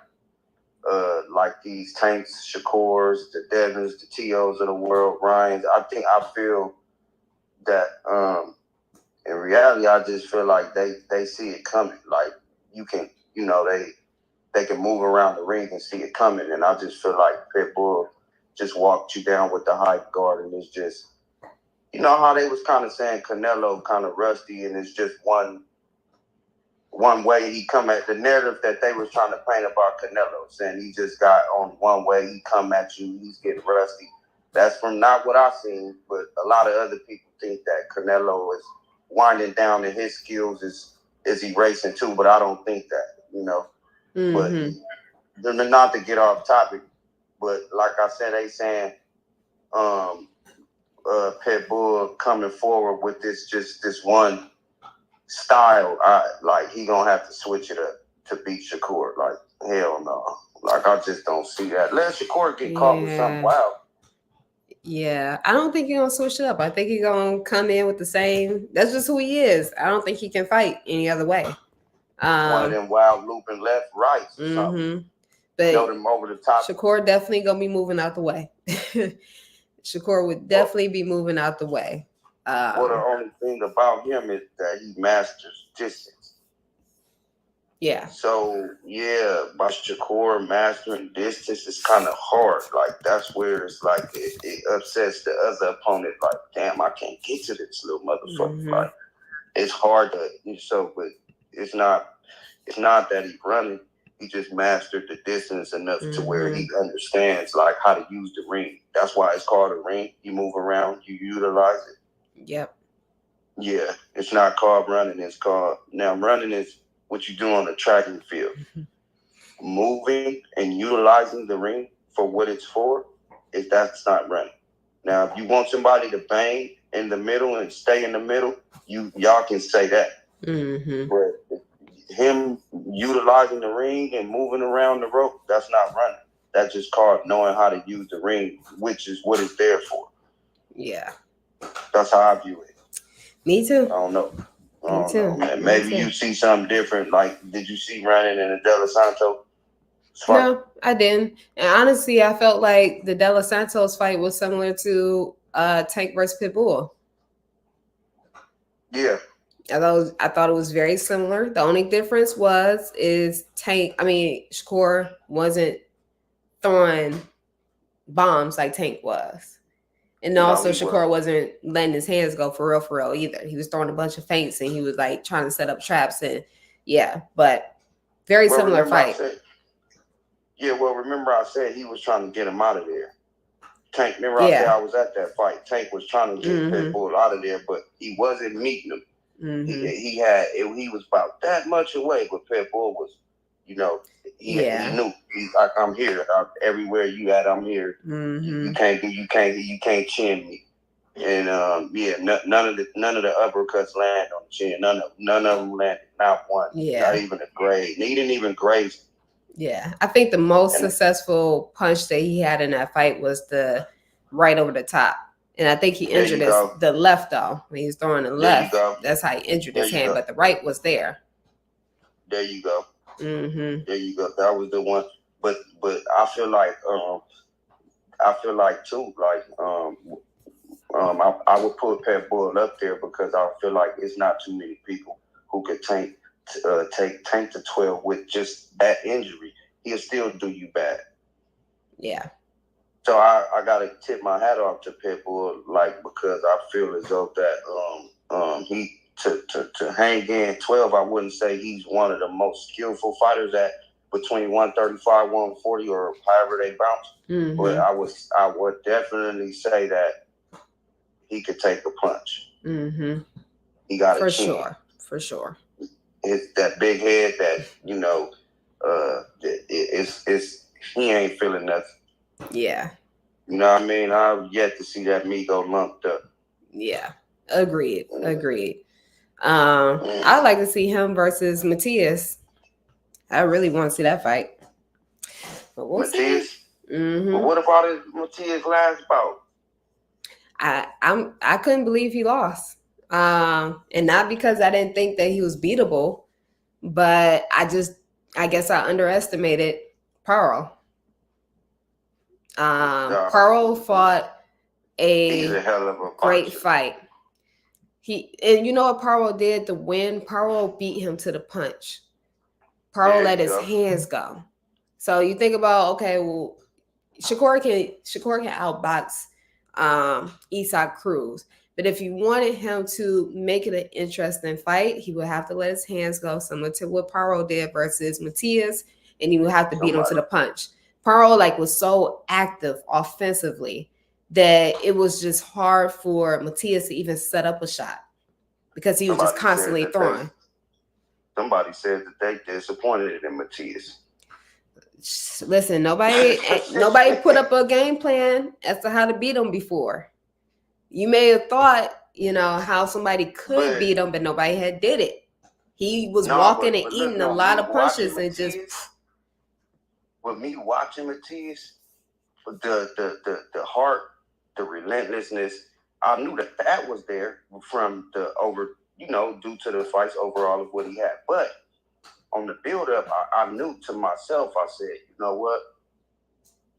like these Tanks, Shakurs, the Devins, the T.O.s of the world, Ryans, I feel that in reality, I just feel like they see it coming. Like you can, they can move around the ring and see it coming. And I just feel like Pitbull just walked you down with the high guard, and it's just, you know how they was kind of saying Canelo kind of rusty, and it's just one way he come at the narrative that they was trying to paint about Canelo, saying he just got on one way, he come at you, he's getting rusty. That's from not what I've seen, but a lot of other people think that Canelo is winding down and his skills is erasing too, but I don't think that, But not to get off topic, but like I said, they saying Pitbull coming forward with this one style, like he gonna have to switch it up to beat Shakur. Like hell no, like I just don't see that. Let Shakur get caught with something wild. Yeah, I don't think he's gonna switch it up. I think he's gonna come in with the same. That's just who he is. I don't think he can fight any other way. One of them wild looping left, right, or something. But throw them over the top. Shakur definitely gonna be moving out the way. Shakur would definitely be moving out the way. Well, the only thing about him is that he masters distance. Yeah. So, by Shakur mastering distance is kind of hard. Like, that's where it's like it upsets the other opponent. Like, damn, I can't get to this little motherfucker. Like, it's hard to, but it's not that he's running. He just mastered the distance enough to where he understands like how to use the ring. That's why it's called a ring. You move around, you utilize it. Yep. Yeah, it's not called running. It's called, now running is what you do on the track and field. Moving and utilizing the ring for what it's for, that's not running. Now, if you want somebody to bang in the middle and stay in the middle, y'all can say that. But him utilizing the ring and moving around the rope, that's not running. That's just called knowing how to use the ring, which is what it's there for. Yeah. That's how I view it. Me too. I don't know. Me too. Man. Maybe you see something different. Like, did you see running in the De La Santos fight? No, I didn't. And honestly, I felt like the De La Santos fight was similar to Tank versus Pitbull. Yeah. I thought it was very similar. The only difference is Shakur wasn't throwing bombs like Tank was. And also Shakur wasn't letting his hands go for real either. He was throwing a bunch of feints and he was like trying to set up traps but very similar fight. Remember I said he was trying to get him out of there. Tank, remember I said I was at that fight. Tank was trying to get Pitbull out of there, but he wasn't meeting him. He was about that much away, but Pitbull was, he knew. He's like, I'm here. Everywhere you at, I'm here. You can't chin me. And none of the uppercuts land on the chin. None of them landed. Not one. Not even a grade. He didn't even graze. Yeah, I think the most And successful punch that he had in that fight was the right over the top. And I think he there injured you go. the left though. When he was throwing the There you left, go. that's how he injured There his you hand. go. But the right was there. There you go. Mm-hmm. There you go. That was the one. But I feel like too, like I would put Pet Bull up there because I feel like it's not too many people who could tank the 12 with just that injury. He'll still do you bad. Yeah. So I gotta tip my hat off to Pitbull, like, because I feel as though that he to hang in 12, I wouldn't say he's one of the most skillful fighters at between 135, 140, or however they bounce. Mm-hmm. But I would definitely say that he could take a punch. Mm-hmm. He got for a chin. For sure. It's that big head that, it's he ain't feeling nothing. Yeah. You know what I mean? I've yet to see that Migo lumped up. Yeah. Agreed. I'd like to see him versus Matias. I really want to see that fight. But we'll see. Mm-hmm. But what about Matias' last bout? I couldn't believe he lost. And not because I didn't think that he was beatable, but I guess I underestimated Pearl. Pearl fought he's a hell of a great fight. And you know what Pearl did to win? Pearl beat him to the punch. Pearl let his hands go. So you think about, okay, well, Shakur can outbox Isak Cruz. But if you wanted him to make it an interesting fight, he would have to let his hands go, similar to what Pearl did versus Matias, and he would have to beat him to the punch. Pearl was so active offensively that it was just hard for Matias to even set up a shot because he was just constantly throwing. Somebody said that they disappointed in Matias. Listen, nobody put up a game plan as to how to beat him before. You may have thought, how somebody could beat him, but nobody had did it. He was walking and eating a lot of punches and just. With me watching Matias, the heart, the relentlessness, I knew that was there from due to the fights overall of what he had. But on the build-up, I knew to myself, I said, you know what?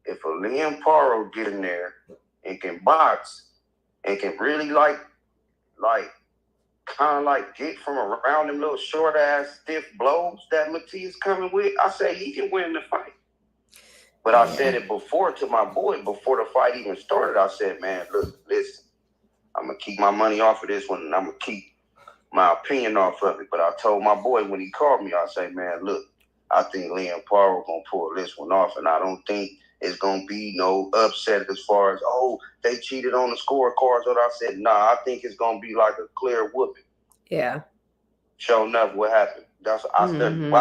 If a Liam Paro get in there and can box and can really get from around them little short-ass stiff blows that Matias coming with, I say he can win the fight. But I said it before to my boy, before the fight even started, I said, man, look, listen, I'm going to keep my money off of this one, and I'm going to keep my opinion off of it. But I told my boy when he called me, I say, man, look, I think Liam Paro going to pull this one off, and I don't think it's going to be no upset as far as, they cheated on the scorecards. But I said, nah, I think it's going to be like a clear whooping. Yeah. Sure enough, what happened? That's what I studied.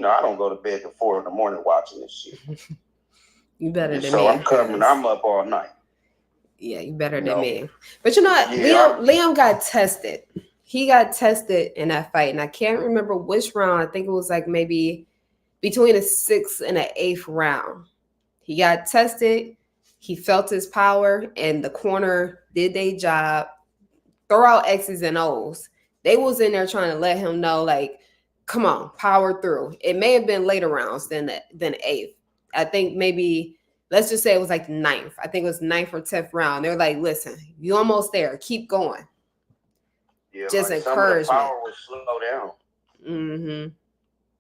I don't go to bed till 4 a.m. watching this shit. You better than me. So I'm up all night. Yeah, you better than me. But you know what? Liam got tested. He got tested in that fight, and I can't remember which round. I think it was maybe between the 6th and the 8th round. He got tested. He felt his power, and the corner did their job. Throw out X's and O's. They was in there trying to let him know, come on, power through. It may have been later rounds than the 8th. I think maybe, let's just say it was the 9th. I think it was 9th or 10th round. They're like, listen, you almost there. Keep going. Yeah, just encouragement. Some of the power would slow down. Mm-hmm.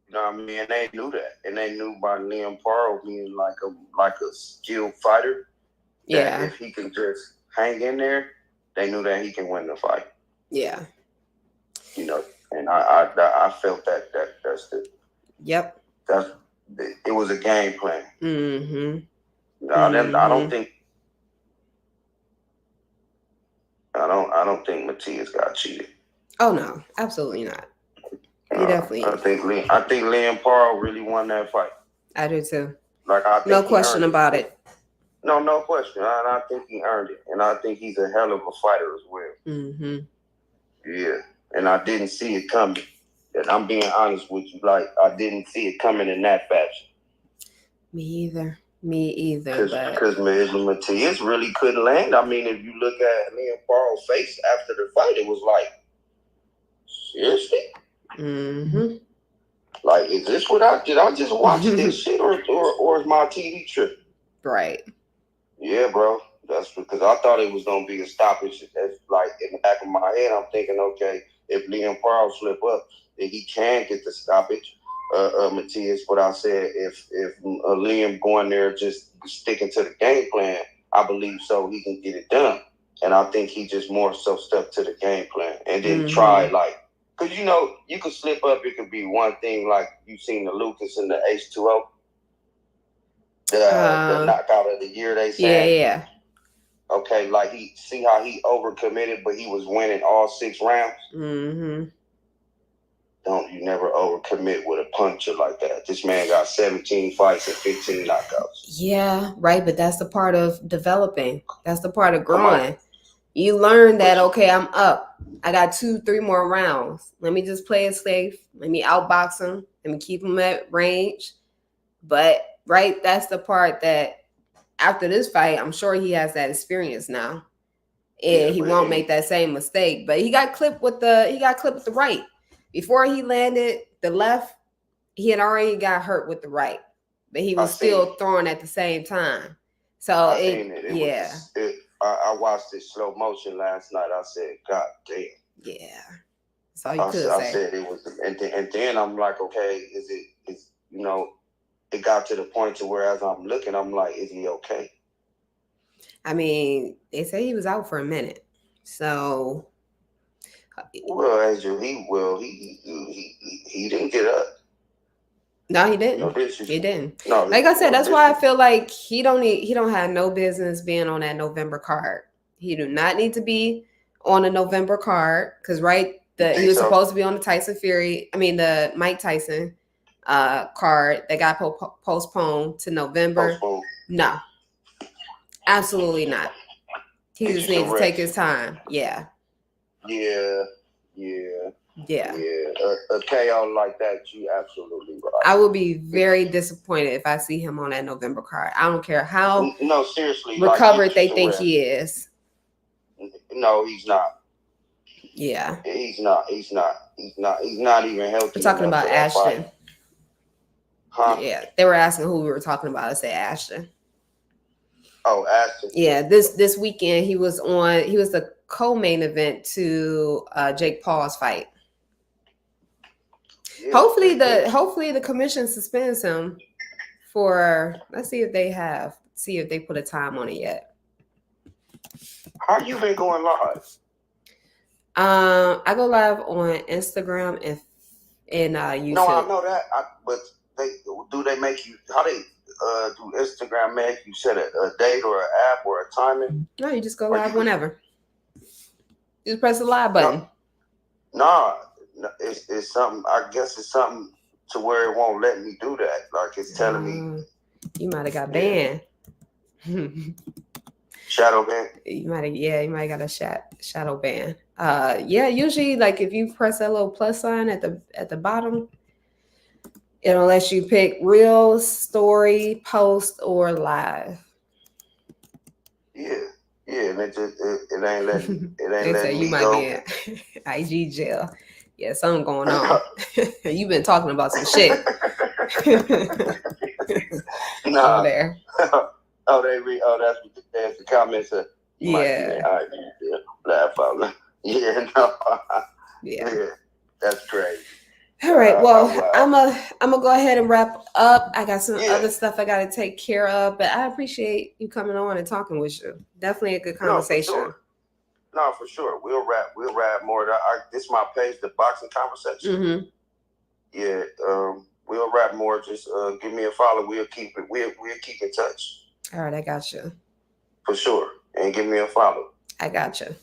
You know what I mean? And they knew that. And they knew by Liam Paro being like a skilled fighter. Yeah. That if he can just hang in there, they knew that he can win the fight. Yeah. And I felt that's the. Yep. It was a game plan. Mm-hmm. I don't think. I don't think Matias got cheated. Oh no, absolutely not. He definitely. I think Liam Paro really won that fight. I do too. I think no question about it. No question. I think he earned it, and I think he's a hell of a fighter as well. Mm-hmm. Yeah, and I didn't see it coming. And I'm being honest with you, like I didn't see it coming in that fashion. Me either. Because Matias really couldn't land. I mean, if you look at Liam Farrell's face after the fight, it was like, seriously? Mm-hmm. Like, is this what did I just watch this shit or is my TV tripping? Right. Yeah, bro. That's because I thought it was gonna be a stoppage. That's like in the back of my head, I'm thinking, okay, if Liam Farrell slip up, then he can get the stoppage. Matias, but I said if Liam going there just sticking to the game plan, I believe so he can get it done. And I think he just more so stuck to the game plan and then try like, because you know you could slip up. It could be one thing like you seen the Lucas and the H2O, the knockout of the year. They said, yeah. Okay, like see how he overcommitted, but he was winning all 6 rounds. Mm-hmm. Don't you never overcommit with a puncher like that. This man got 17 fights and 15 knockouts. Yeah, right. But that's the part of developing. That's the part of growing. You learn that, okay, I'm up. I got 2-3 more rounds. Let me just play it safe. Let me outbox him. Let me keep him at range. But, right, that's the part that after this fight, I'm sure he has that experience now. And he won't make that same mistake. But he got clipped with the right. Before he landed the left, he had already got hurt with the right. But he was still throwing at the same time. So I watched it slow motion last night. I said, God damn. Yeah. That's all you could say. I said it was, and then I'm like, okay, is you know, it got to the point to where as I'm looking, I'm like, is he okay? I mean, they say he was out for a minute. So well, he didn't get up. No, he didn't. He didn't. No, like I said, that's why I feel like he don't have no business being on that November card. He do not need to be on a November card because he was supposed to be on the Mike Tyson card that got postponed to November. No, absolutely not. He just needs to take his time. Yeah. A KO like that, you absolutely right. I would be very disappointed if I see him on that November card. I don't care how seriously recovered they think he is. No, he's not. Yeah. He's not even healthy. We're talking about Ashton. Huh? Yeah. They were asking who we were talking about. I said Ashton. Oh, Ashton. Yeah, this weekend he was the co-main event to Jake Paul's fight. Yeah, hopefully the commission suspends him for. Let's see if they put a time on it yet. How you been going live? I go live on Instagram and YouTube. No, I know that. But they make you? How they do Instagram make you set a date or an app or a timing? No, you just go live whenever. Just press the live button. No, it's something. I guess it's something to where it won't let me do that. Like it's telling me. You might have got banned. Shadow ban. You might have got a shadow ban. Usually like if you press that little plus sign at the bottom, it'll let you pick reel, story, post, or live. Yeah, and it ain't letting me you might go. Be in IG jail. Yeah, something going on. You've been talking about some shit. Nah. Over there. That's the comments. Yeah. Laugh out. Yeah, no. Yeah, that's crazy. All right. Well, I'm gonna go ahead and wrap up. I got some other stuff I got to take care of, but I appreciate you coming on and talking with you. Definitely a good conversation. No, for sure. We'll wrap more. This is my page, the boxing conversation. Mm-hmm. Yeah. We'll wrap more. Just give me a follow. We'll keep in touch. All right, I got you. For sure, and give me a follow. I got you.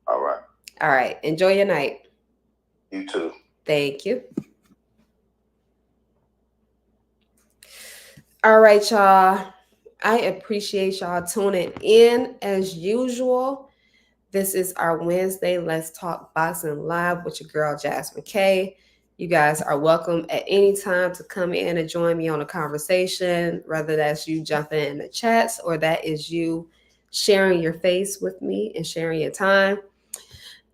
All right. All right. Enjoy your night. You too. Thank you. All right, y'all. I appreciate y'all tuning in as usual. This is our Wednesday Let's Talk Boxing Live with your girl, Jasmine K. You guys are welcome at any time to come in and join me on a conversation, whether that's you jumping in the chats or that is you sharing your face with me and sharing your time.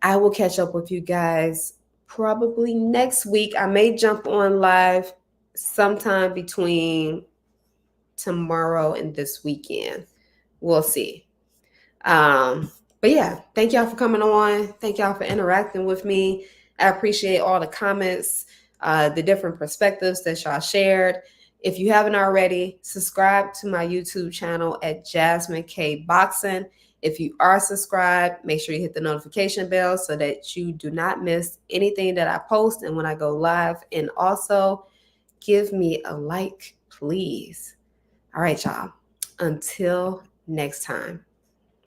I will catch up with you guys probably next week. I may jump on live sometime between tomorrow and this weekend. We'll see. But yeah, thank y'all for coming on. Thank y'all for interacting with me. I appreciate all the comments, the different perspectives that y'all shared. If you haven't already, subscribe to my YouTube channel at Jasmine K Boxing. If you are subscribed, make sure you hit the notification bell so that you do not miss anything that I post and when I go live. And also, give me a like, please. All right, y'all. Until next time.